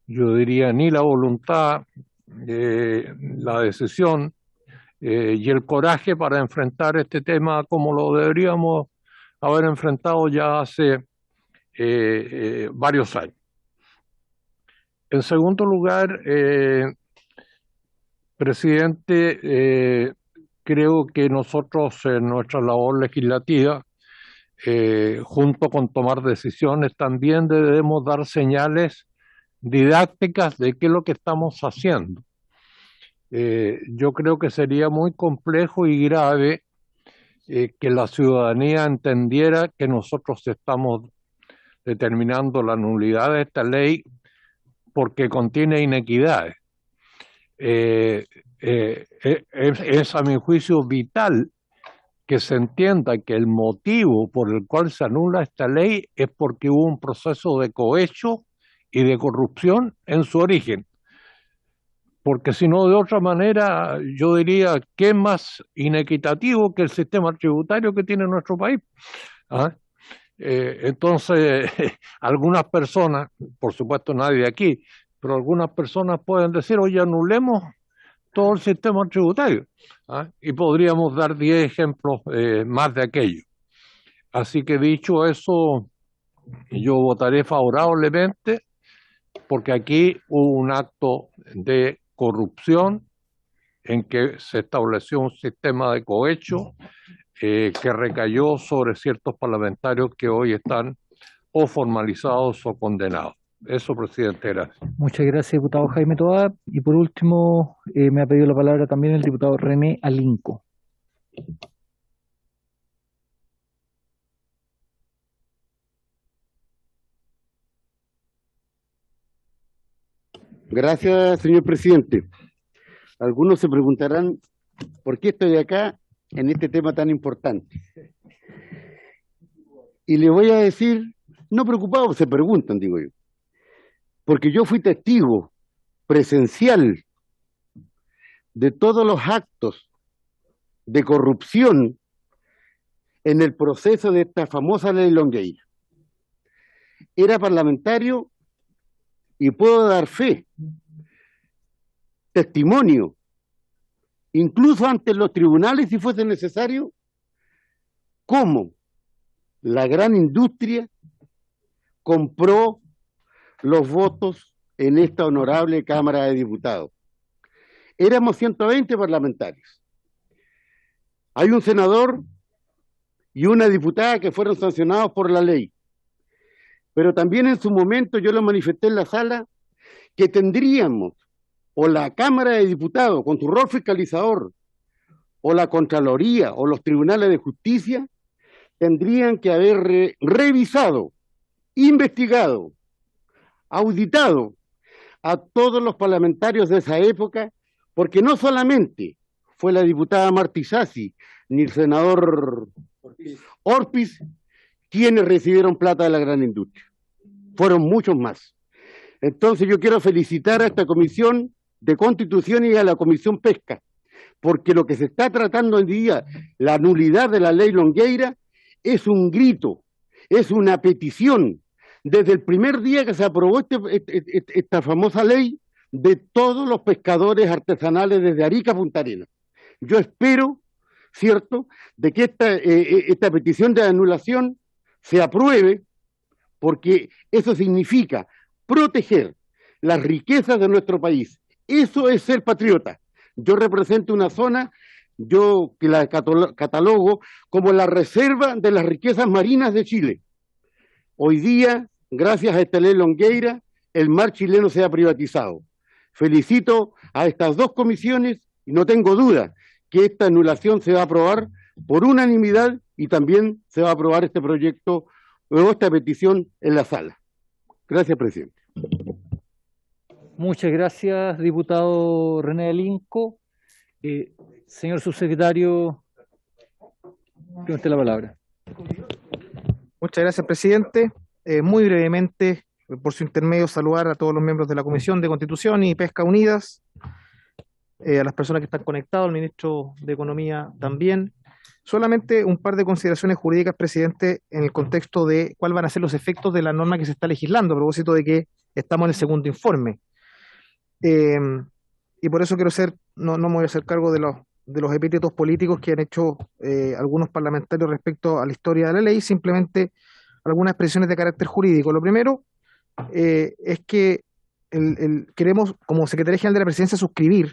yo diría, ni la voluntad, la decisión y el coraje para enfrentar este tema como lo deberíamos haber enfrentado ya hace varios años. En segundo lugar, presidente, creo que nosotros en nuestra labor legislativa, junto con tomar decisiones, también debemos dar señales didácticas de qué es lo que estamos haciendo. Yo creo que sería muy complejo y grave que la ciudadanía entendiera que nosotros estamos determinando la nulidad de esta ley porque contiene inequidades. Es a mi juicio vital que se entienda que el motivo por el cual se anula esta ley es porque hubo un proceso de cohecho y de corrupción en su origen. Porque si no, de otra manera, yo diría que es más inequitativo que el sistema tributario que tiene nuestro país. ¿Ah? Entonces, algunas personas, por supuesto nadie aquí, pero algunas personas pueden decir, oye, anulemos todo el sistema tributario. ¿Ah? Y podríamos dar 10 ejemplos más de aquello. Así que dicho eso, yo votaré favorablemente porque aquí hubo un acto de corrupción en que se estableció un sistema de cohecho que recayó sobre ciertos parlamentarios que hoy están o formalizados o condenados. Eso, presidente, gracias.
Muchas gracias, diputado Jaime Toá. Y por último, me ha pedido la palabra también el diputado René Alinco.
Gracias, señor presidente. Algunos se preguntarán por qué estoy acá en este tema tan importante. Y les voy a decir, no preocupados, se preguntan, digo yo, porque yo fui testigo presencial de todos los actos de corrupción en el proceso de esta famosa ley Longueira. Era parlamentario y puedo dar fe, testimonio, incluso ante los tribunales si fuese necesario, cómo la gran industria compró los votos en esta honorable Cámara de Diputados. Éramos 120 parlamentarios. Hay un senador y una diputada que fueron sancionados por la ley. Pero también en su momento yo lo manifesté en la sala que tendríamos o la Cámara de Diputados con su rol fiscalizador o la Contraloría o los tribunales de justicia tendrían que haber revisado, investigado, auditado a todos los parlamentarios de esa época, porque no solamente fue la diputada Martí Sassi ni el senador Orpiz quienes recibieron plata de la gran industria, fueron muchos más. Entonces yo quiero felicitar a esta Comisión de Constitución y a la Comisión Pesca, porque lo que se está tratando hoy día, la nulidad de la ley Longueira, es un grito, es una petición, desde el primer día que se aprobó esta famosa ley, de todos los pescadores artesanales desde Arica a Punta Arenas. Yo espero, ¿cierto?, de que esta petición de anulación se apruebe, porque eso significa proteger las riquezas de nuestro país. Eso es ser patriota. Yo represento una zona, yo que la catalogo como la reserva de las riquezas marinas de Chile. Hoy día, gracias a esta ley Longueira, el mar chileno se ha privatizado. Felicito a estas dos comisiones y no tengo duda que esta anulación se va a aprobar por unanimidad y también se va a aprobar este proyecto o esta petición en la sala. Gracias, presidente.
Muchas gracias, diputado René Alinco. Señor subsecretario, tiene usted la palabra.
Muchas gracias, presidente. Muy brevemente, por su intermedio, saludar a todos los miembros de la Comisión de Constitución y Pesca Unidas, a las personas que están conectadas, al ministro de Economía también. Solamente un par de consideraciones jurídicas, presidente, en el contexto de cuáles van a ser los efectos de la norma que se está legislando, a propósito de que estamos en el segundo informe. Y por eso quiero no me voy a hacer cargo de los epítetos políticos que han hecho algunos parlamentarios respecto a la historia de la ley, simplemente algunas expresiones de carácter jurídico. Lo primero es que queremos, como Secretaría General de la Presidencia, suscribir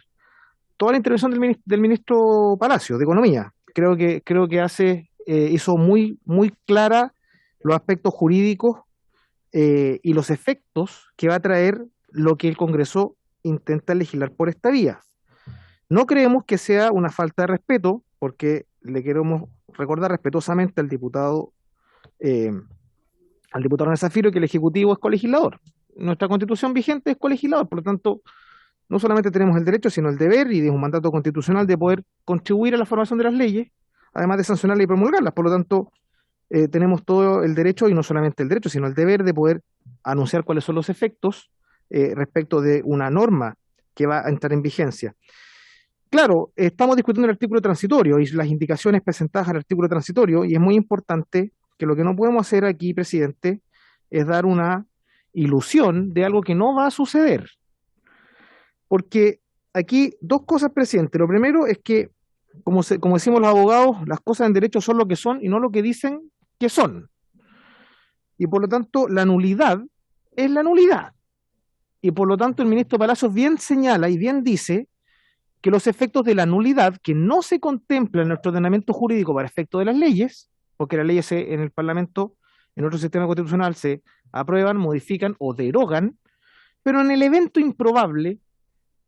toda la intervención del ministro Palacio, de Economía. Creo que hizo muy clara los aspectos jurídicos y los efectos que va a traer lo que el Congreso intenta legislar por esta vía. No creemos que sea una falta de respeto, porque le queremos recordar respetuosamente al diputado René Zafiro que el Ejecutivo es colegislador. Nuestra Constitución vigente es colegislador, por lo tanto, no solamente tenemos el derecho, sino el deber, y de un mandato constitucional, de poder contribuir a la formación de las leyes, además de sancionarlas y promulgarlas. Por lo tanto, tenemos todo el derecho, y no solamente el derecho, sino el deber de poder anunciar cuáles son los efectos respecto de una norma que va a entrar en vigencia. Claro, estamos discutiendo el artículo transitorio y las indicaciones presentadas al artículo transitorio, y es muy importante que lo que no podemos hacer aquí, presidente, es dar una ilusión de algo que no va a suceder. Porque aquí dos cosas, presidente. Lo primero es que, como decimos los abogados, las cosas en derecho son lo que son y no lo que dicen que son. Y por lo tanto, la nulidad es la nulidad. Y por lo tanto, el ministro Palacios bien señala y bien dice que los efectos de la nulidad, que no se contemplan en nuestro ordenamiento jurídico para efecto de las leyes, porque las leyes en el Parlamento, en nuestro sistema constitucional, se aprueban, modifican o derogan, pero en el evento improbable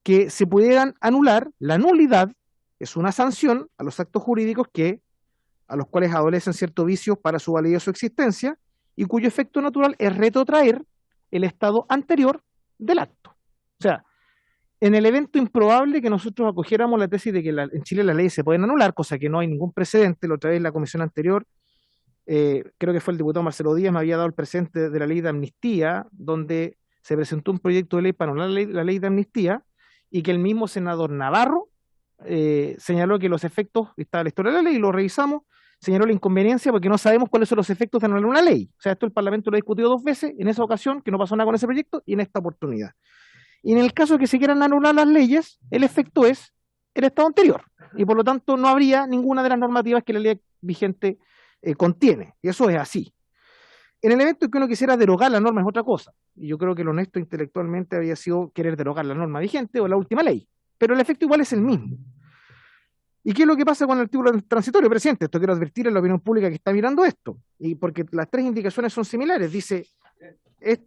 que se pudieran anular, la nulidad es una sanción a los actos jurídicos a los cuales adolecen ciertos vicios para su validez o existencia, y cuyo efecto natural es retrotraer el estado anterior del acto. O sea, en el evento improbable que nosotros acogiéramos la tesis de que en Chile las leyes se pueden anular, cosa que no hay ningún precedente, la otra vez la comisión anterior, creo que fue el diputado Marcelo Díaz, me había dado el presente de la ley de amnistía, donde se presentó un proyecto de ley para anular la ley de amnistía, y que el mismo senador Navarro señaló que los efectos, estaba la historia de la ley, lo revisamos, señaló la inconveniencia porque no sabemos cuáles son los efectos de anular una ley. O sea, esto el Parlamento lo ha discutido 2 veces, en esa ocasión, que no pasó nada con ese proyecto, y en esta oportunidad. Y en el caso de que se quieran anular las leyes, el efecto es el estado anterior, y por lo tanto no habría ninguna de las normativas que la ley vigente contiene, y eso es así. En el evento en que uno quisiera derogar la norma es otra cosa, y yo creo que lo honesto intelectualmente había sido querer derogar la norma vigente o la última ley, pero el efecto igual es el mismo. ¿Y qué es lo que pasa con el artículo transitorio, presidente? Esto quiero advertir a la opinión pública que está mirando esto, y porque las 3 indicaciones son similares,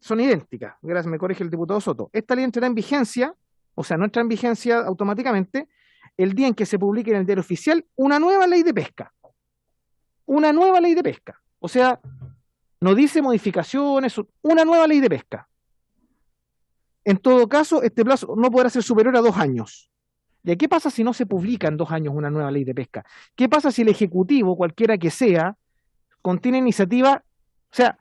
son idénticas. Gracias, me corrige el diputado Soto. Esta ley entrará en vigencia, o sea, no entra en vigencia automáticamente, el día en que se publique en el diario oficial una nueva ley de pesca. Una nueva ley de pesca. O sea, no dice modificaciones, una nueva ley de pesca. En todo caso, este plazo no podrá ser superior a 2 años. ¿Y qué pasa si no se publica en 2 años una nueva ley de pesca? ¿Qué pasa si el Ejecutivo, cualquiera que sea, contiene iniciativa? O sea,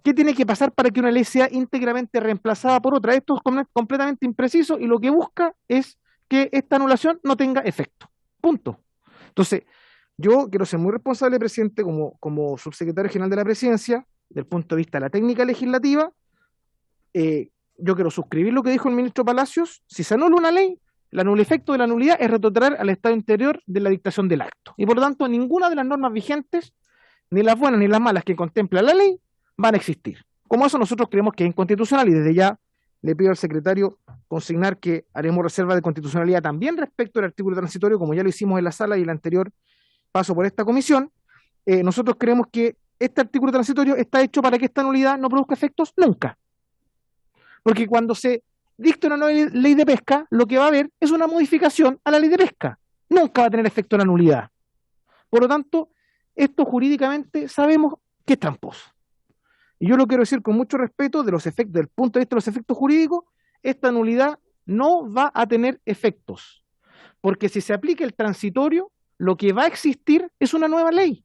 ¿qué tiene que pasar para que una ley sea íntegramente reemplazada por otra? Esto es completamente impreciso, y lo que busca es que esta anulación no tenga efecto. Punto. Entonces, yo quiero ser muy responsable, presidente, como subsecretario general de la Presidencia, del punto de vista de la técnica legislativa. Yo quiero suscribir lo que dijo el ministro Palacios. Si se anula una ley, el efecto de la nulidad es retrotraer al estado interior de la dictación del acto. Y por lo tanto, ninguna de las normas vigentes, ni las buenas ni las malas que contempla la ley, van a existir. Como eso nosotros creemos que es inconstitucional, y desde ya le pido al secretario consignar que haremos reserva de constitucionalidad también respecto al artículo transitorio, como ya lo hicimos en la sala y el anterior paso por esta comisión. Nosotros creemos que este artículo transitorio está hecho para que esta nulidad no produzca efectos nunca. Porque cuando se dicta una nueva ley de pesca, lo que va a haber es una modificación a la ley de pesca. Nunca va a tener efecto la nulidad. Por lo tanto, esto jurídicamente sabemos que es tramposo. Y yo lo quiero decir con mucho respeto de los efectos, del punto de vista de los efectos jurídicos, esta nulidad no va a tener efectos, porque si se aplica el transitorio, lo que va a existir es una nueva ley,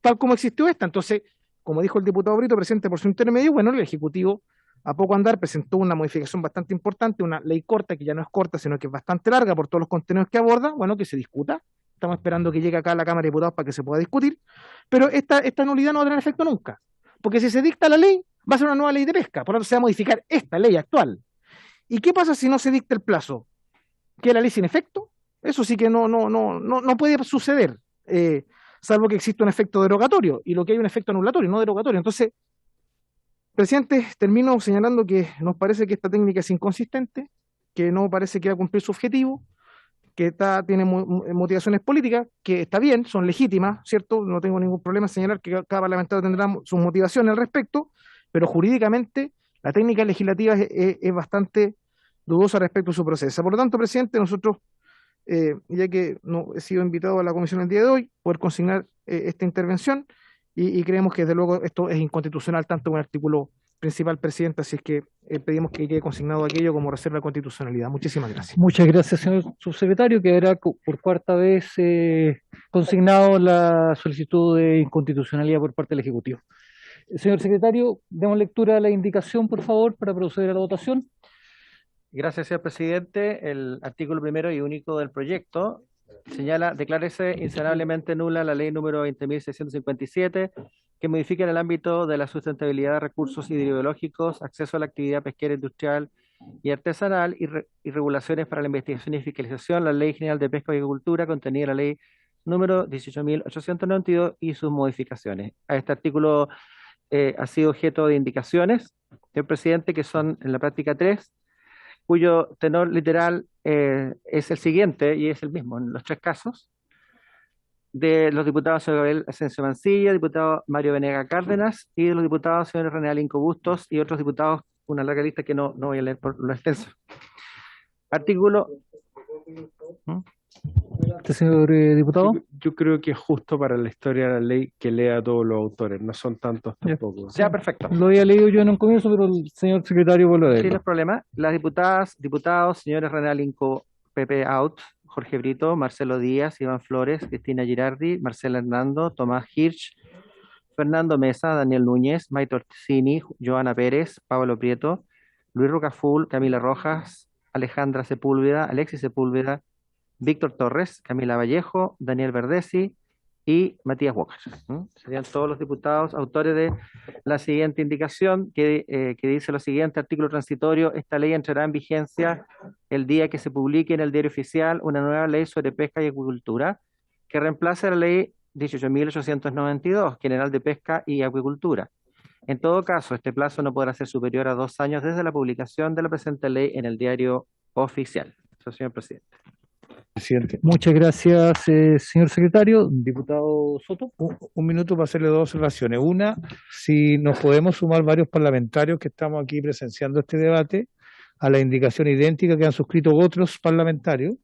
tal como existió esta. Entonces, como dijo el diputado Brito, presente por su intermedio, bueno, el Ejecutivo a poco andar presentó una modificación bastante importante, una ley corta, que ya no es corta, sino que es bastante larga por todos los contenidos que aborda, bueno, que se discuta. Estamos esperando que llegue acá a la Cámara de Diputados para que se pueda discutir, pero esta nulidad no va a tener efecto nunca, porque si se dicta la ley, va a ser una nueva ley de pesca, por lo tanto se va a modificar esta ley actual. ¿Y qué pasa si no se dicta el plazo? ¿Queda la ley sin efecto? Eso sí que no puede suceder, salvo que exista un efecto derogatorio, y lo que hay un efecto anulatorio, no derogatorio. Entonces, presidente, termino señalando que nos parece que esta técnica es inconsistente, que no parece que va a cumplir su objetivo, que tiene motivaciones políticas, que está bien, son legítimas, ¿cierto? No tengo ningún problema en señalar que cada parlamentario tendrá sus motivaciones al respecto, pero jurídicamente la técnica legislativa es bastante dudosa respecto a su proceso. Por lo tanto, presidente, nosotros, ya que no he sido invitado a la comisión el día de hoy, poder consignar esta intervención y creemos que desde luego esto es inconstitucional tanto con el artículo principal, presidente, así es que pedimos que quede consignado aquello como reserva de constitucionalidad. Muchísimas gracias.
Muchas gracias, señor subsecretario. Quedará por cuarta vez consignado la solicitud de inconstitucionalidad por parte del Ejecutivo. Señor secretario, demos lectura a la indicación, por favor, para proceder a la votación.
Gracias, señor presidente. El artículo primero y único del proyecto señala: declárese insanablemente nula la ley número 20.657, que modifica en el ámbito de la sustentabilidad de recursos hidrobiológicos, acceso a la actividad pesquera industrial y artesanal y regulaciones para la investigación y fiscalización, la Ley General de Pesca y Agricultura contenida en la ley número 18.892 y sus modificaciones. A este artículo ha sido objeto de indicaciones del presidente, que son en la práctica 3, cuyo tenor literal es el siguiente, y es el mismo en los tres casos, de los diputados señor Gabriel Asensio Mancilla, diputado Mario Venega Cárdenas, y de los diputados señor René Alinco Bustos y otros diputados, una larga lista que no voy a leer por lo extenso. Artículo...
Señor diputado.
Yo creo que es justo para la historia de la ley que lea a todos los autores, no son tantos tampoco.
Ya, perfecto.
Lo había leído yo en un comienzo, pero el señor secretario vuelve a leerlo.
Sí, no hay problema. Las diputados, señores René Alinco, Pepe Out, Jorge Brito, Marcelo Díaz, Iván Flores, Cristina Girardi, Marcela Hernando, Tomás Hirsch, Fernando Mesa, Daniel Núñez, Maite Orsini, Joana Pérez, Pablo Prieto, Luis Rocaful, Camila Rojas, Alejandra Sepúlveda, Alexis Sepúlveda, Víctor Torres, Camila Vallejo, Daniel Verdesi y Matías Walker. Serían todos los diputados autores de la siguiente indicación que dice lo siguiente: artículo transitorio: esta ley entrará en vigencia el día que se publique en el Diario Oficial una nueva ley sobre pesca y acuicultura que reemplace la ley 18.892, General de Pesca y Acuicultura. En todo caso, este plazo no podrá ser superior a 2 años desde la publicación de la presente ley en el Diario Oficial. Eso, señor presidente.
Presidente.
Muchas gracias, señor secretario. Diputado Soto.
Un minuto para hacerle 2 observaciones. Una, si nos podemos sumar varios parlamentarios que estamos aquí presenciando este debate a la indicación idéntica que han suscrito otros parlamentarios,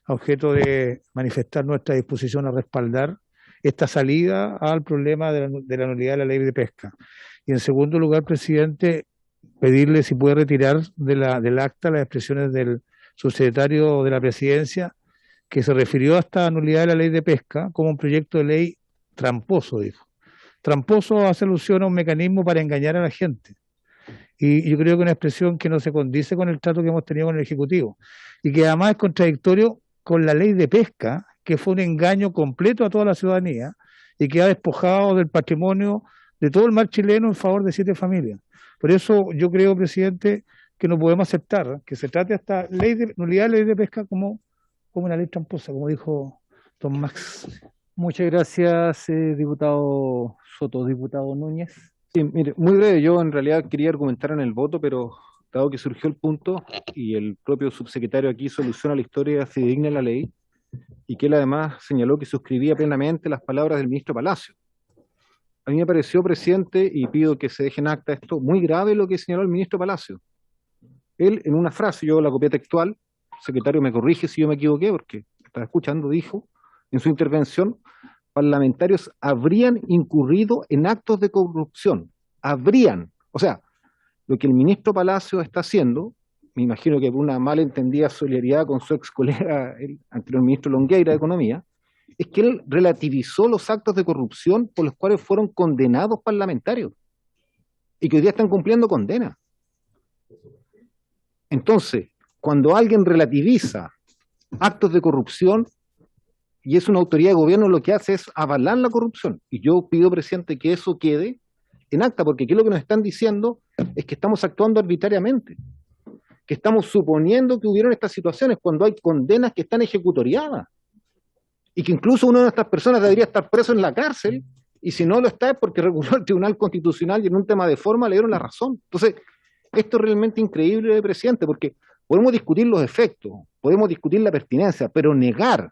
a objeto de manifestar nuestra disposición a respaldar esta salida al problema de la nulidad de la ley de pesca. Y en segundo lugar, presidente, pedirle si puede retirar del acta las expresiones del subsecretario de la Presidencia, que se refirió a esta nulidad de la ley de pesca como un proyecto de ley tramposo, dijo. Tramposo hace alusión a un mecanismo para engañar a la gente. Y yo creo que una expresión que no se condice con el trato que hemos tenido con el Ejecutivo. Y que además es contradictorio con la ley de pesca, que fue un engaño completo a toda la ciudadanía y que ha despojado del patrimonio de todo el mar chileno en favor de 7 familias. Por eso yo creo, presidente, que no podemos aceptar que se trate esta ley de nulidad de la ley de pesca como una ley tramposa, como dijo don Max.
Muchas gracias, diputado Soto. Diputado Núñez.
Sí, mire, muy breve, yo en realidad quería argumentar en el voto, pero dado que surgió el punto y el propio subsecretario aquí soluciona la historia fidedigna de la ley, y que él además señaló que suscribía plenamente las palabras del ministro Palacio. A mí me pareció, presidente, y pido que se deje en acta esto, muy grave lo que señaló el ministro Palacio. Él, en una frase, yo la copié textual, secretario me corrige si yo me equivoqué, porque estaba escuchando, dijo en su intervención: parlamentarios habrían incurrido en actos de corrupción. Habrían. O sea, lo que el ministro Palacio está haciendo, me imagino que por una malentendida solidaridad con su ex colega, el anterior ministro Longueira de Economía, es que él relativizó los actos de corrupción por los cuales fueron condenados parlamentarios y que hoy día están cumpliendo condena. Entonces, cuando alguien relativiza actos de corrupción y es una autoridad de gobierno, lo que hace es avalar la corrupción. Y yo pido, presidente, que eso quede en acta, porque aquí lo que nos están diciendo es que estamos actuando arbitrariamente, que estamos suponiendo que hubieron estas situaciones cuando hay condenas que están ejecutoriadas y que incluso una de estas personas debería estar preso en la cárcel, y si no lo está es porque recurrió al Tribunal Constitucional y en un tema de forma le dieron la razón. Entonces, esto es realmente increíble, presidente, porque podemos discutir los efectos, podemos discutir la pertinencia, pero negar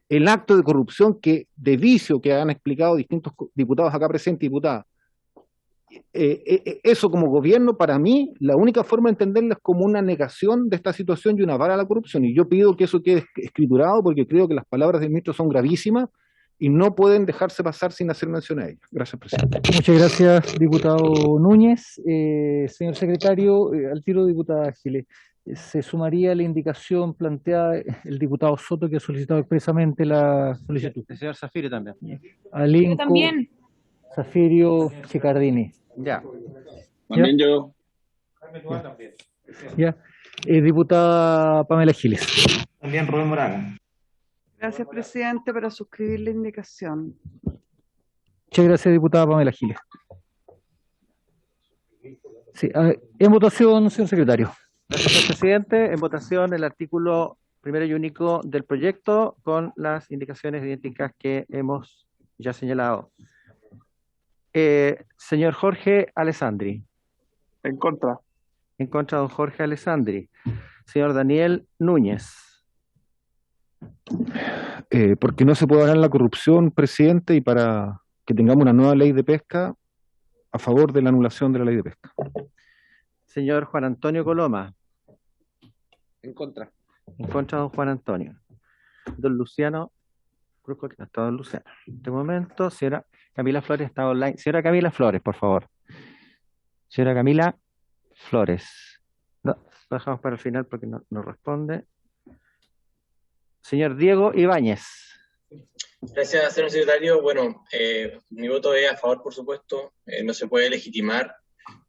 el acto de corrupción de vicio que han explicado distintos diputados acá presentes y diputadas, eso como gobierno, para mí, la única forma de entenderlo es como una negación de esta situación y una vara a la corrupción. Y yo pido que eso quede escriturado porque creo que las palabras del ministro son gravísimas y no pueden dejarse pasar sin hacer mención a ellas. Gracias, presidente.
Muchas gracias, diputado Núñez. Señor secretario, al tiro, diputada Giles, se sumaría la indicación planteada el diputado Soto, que ha solicitado expresamente la solicitud.
El señor Zafirio también.
Alinco,
Yo también.
Zafirio, Chicardini.
Ya.
También yo.
Ya. Diputada Pamela Giles.
También Rubén Moraga.
Gracias, presidente, para suscribir la indicación.
Muchas gracias, diputada Pamela Giles. Sí, en votación, señor secretario.
Gracias, señor presidente. En votación el artículo primero y único del proyecto con las indicaciones idénticas que hemos ya señalado. Señor Jorge Alessandri.
En contra.
En contra, don Jorge Alessandri. Señor Daniel Núñez.
Porque no se puede ganar la corrupción, presidente, y para que tengamos una nueva ley de pesca, a favor de la anulación de la ley de pesca.
Señor Juan Antonio Coloma.
En contra.
En contra, don Juan Antonio. Don Luciano. Cruz, que no está don Luciano. En este momento, señora Camila Flores está online. Señora Camila Flores, por favor. Señora Camila Flores. No, lo dejamos para el final porque no responde. Señor Diego Ibáñez.
Gracias, señor secretario. Bueno, mi voto es a favor, por supuesto. No se puede legitimar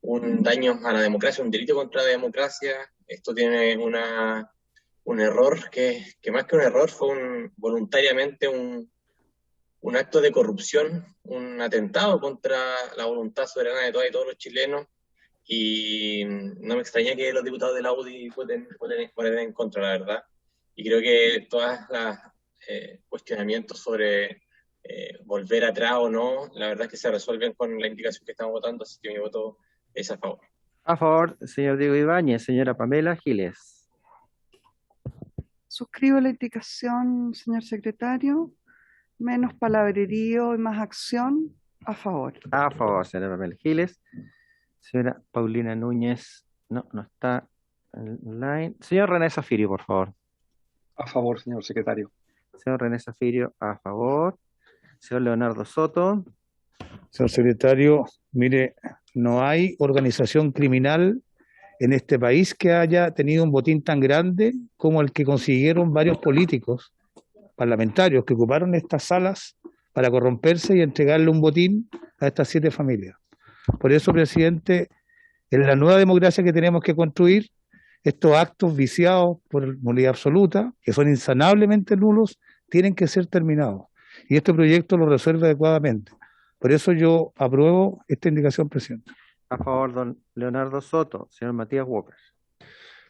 un daño a la democracia, un delito contra la democracia. Esto tiene un error que más que un error fue voluntariamente un acto de corrupción, un atentado contra la voluntad soberana de todas y todos los chilenos. Y no me extraña que los diputados de la UDI voten en contra, la verdad. Y creo que todas las cuestionamientos sobre volver atrás o no, la verdad es que se resuelven con la indicación que estamos votando, así que mi voto es a favor.
A favor, señor Diego Ibáñez. Señora Pamela Giles.
Suscribo la indicación, señor secretario. Menos palabrerío y más acción. A favor.
A favor, señora Pamela Giles. Señora Paulina Núñez. No está online. Señor René Zafirio, por favor.
A favor, señor secretario.
Señor René Zafirio, a favor. Señor Leonardo Soto.
Señor secretario, mire, no hay organización criminal en este país que haya tenido un botín tan grande como el que consiguieron varios políticos parlamentarios que ocuparon estas salas para corromperse y entregarle un botín a estas 7 familias. Por eso, presidente, en la nueva democracia que tenemos que construir, estos actos viciados por nulidad absoluta, que son insanablemente nulos, tienen que ser terminados. Y este proyecto lo resuelve adecuadamente. Por eso yo apruebo esta indicación, presidente.
A favor, don Leonardo Soto. Señor Matías Walker.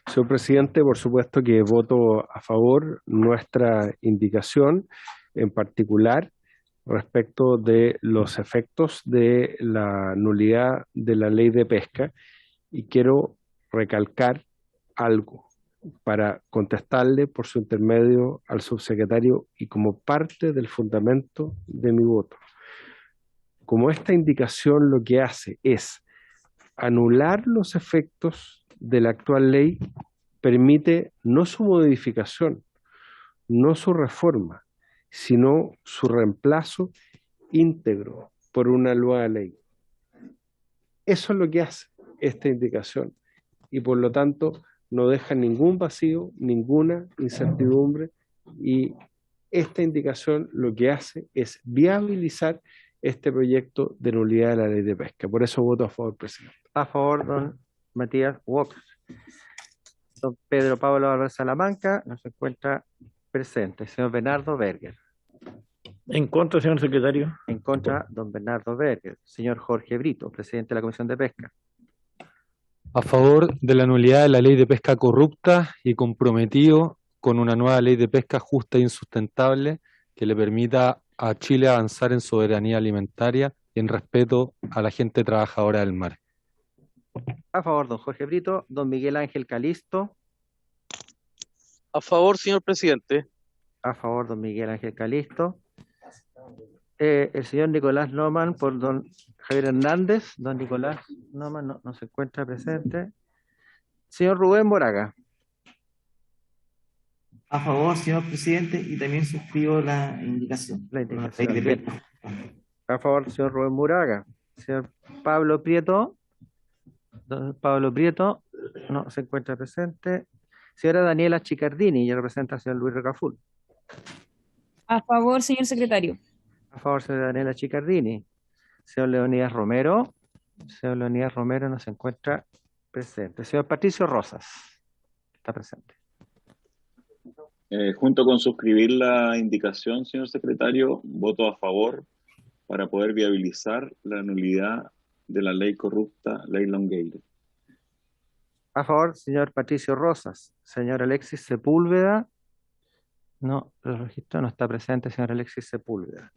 Señor presidente, por supuesto que voto a favor nuestra indicación, en particular respecto de los efectos de la nulidad de la ley de pesca, y quiero recalcar algo para contestarle por su intermedio al subsecretario y como parte del fundamento de mi voto. Como esta indicación lo que hace es anular los efectos de la actual ley, permite no su modificación, no su reforma, sino su reemplazo íntegro por una nueva ley. Eso es lo que hace esta indicación y por lo tanto no deja ningún vacío, ninguna incertidumbre, y esta indicación lo que hace es viabilizar este proyecto de nulidad de la ley de pesca. Por eso voto a favor, presidente.
A favor, don Matías Walker. Don Pedro Pablo Álvarez Salamanca no se encuentra presente. Señor Bernardo Berger.
En contra, señor secretario.
En contra, don Bernardo Berger. Señor Jorge Brito, presidente de la Comisión de Pesca.
A favor de la nulidad de la ley de pesca corrupta y comprometido con una nueva ley de pesca justa e insustentable que le permita a Chile avanzar en soberanía alimentaria y en respeto a la gente trabajadora del mar.
A favor, don Jorge Brito. Don Miguel Ángel Calisto.
A favor, señor presidente.
A favor, don Miguel Ángel Calisto. El señor Nicolás Noman por don Javier Hernández. Don Nicolás Noman no se encuentra presente. Señor Rubén Moraga.
A favor, señor presidente, y también suscribo la indicación.
La indicación. A favor, señor Rubén Moraga. Señor Pablo Prieto. Don Pablo Prieto no se encuentra presente. Señora Daniela Chicardini, ella representa al señor Luis Recaful.
A favor, señor secretario.
A favor, señora Daniela Chicardini. Señor Leonidas Romero. Señor Leonidas Romero no se encuentra presente. Señor Patricio Rosas está presente.
Junto con suscribir la indicación, señor secretario, voto a favor para poder viabilizar la nulidad de la ley corrupta, ley Longueira.
A favor, señor Patricio Rosas. Señor Alexis Sepúlveda. No, el registro no está presente, señor Alexis Sepúlveda.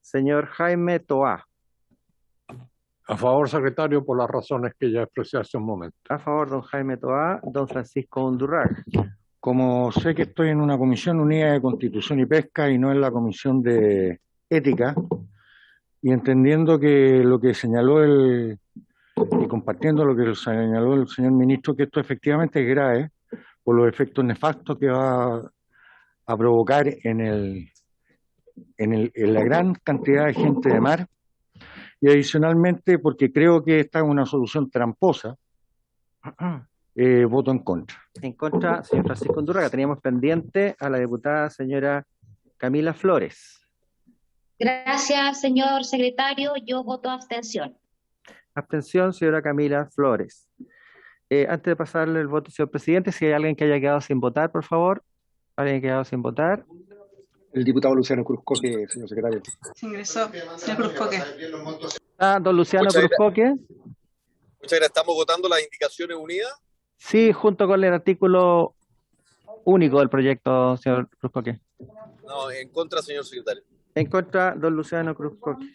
Señor Jaime Toá.
A favor, secretario, por las razones que ya expresé hace un momento.
A favor, don Jaime Toá. Don Francisco Undurraga.
Como sé que estoy en una comisión unida de Constitución y Pesca y no en la comisión de Ética, y entendiendo que lo que señaló y compartiendo lo que señaló el señor ministro, que esto efectivamente es grave por los efectos nefastos que va a provocar en la gran cantidad de gente de mar, y adicionalmente porque creo que esta es una solución tramposa, voto en contra.
En contra, señor Francisco Undurraga. Teníamos pendiente a la diputada señora Camila Flores.
Gracias, señor secretario. Yo voto abstención.
Abstención, señora Camila Flores. Antes de pasarle el voto, señor presidente, si hay alguien que haya quedado sin votar, por favor. ¿Alguien que haya quedado sin votar?
El diputado Luciano Cruzcoque, señor secretario.
Se ingresó, señor Cruzcoque.
Don Luciano Cruzcoque.
Muchas gracias. ¿Estamos votando las indicaciones unidas?
Sí, junto con el artículo único del proyecto, señor Cruzcoque.
No, en contra, señor secretario.
En contra, don Luciano Cruzcoque.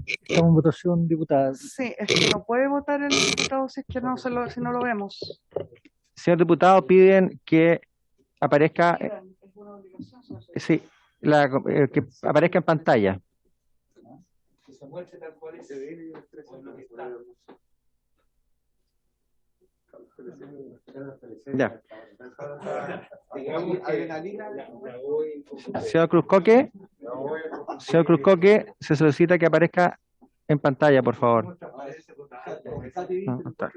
Estamos en votación, diputada.
Sí, es que no puede votar el diputado si es que si no lo vemos.
Señor diputado, piden que aparezca, sí, que aparezca en pantalla. Ya. Señor Cruzcoque, se solicita que aparezca en pantalla, por favor. No está.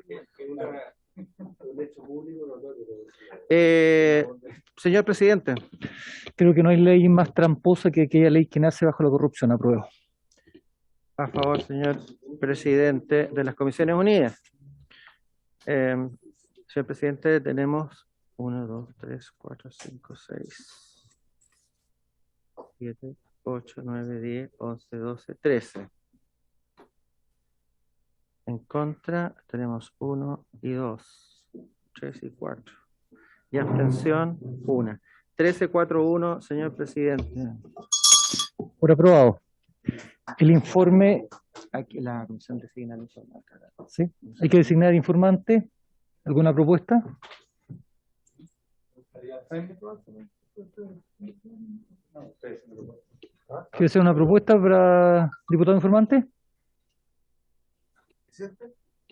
Señor presidente.
Creo que no hay ley más tramposa que aquella ley que nace bajo la corrupción. Apruebo.
A favor, señor presidente de las Comisiones Unidas. Señor presidente, tenemos 1, 2, 3, 4, 5, 6, 7, 8, 9, 10, 11, 12, 13. En contra tenemos 1 y 2, 3 y 4. Y abstención, 1. 13, 4, 1, señor presidente.
Por aprobado. El informe.
Aquí la comisión designa el informante.
¿Sí? Hay que designar informante. ¿Alguna propuesta? ¿Quiere hacer una propuesta para diputado informante?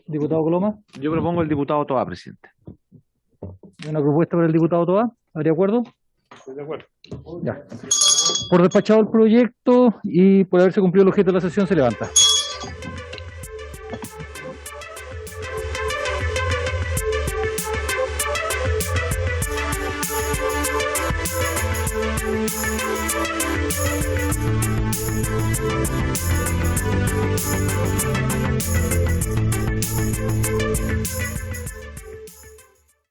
¿Diputado Coloma?
Yo propongo el diputado Toá, presidente.
¿Una propuesta para el diputado Toá? ¿Habría acuerdo?
Estoy de acuerdo.
Ya. Por despachado el proyecto y por haberse cumplido el objeto de la sesión, se levanta.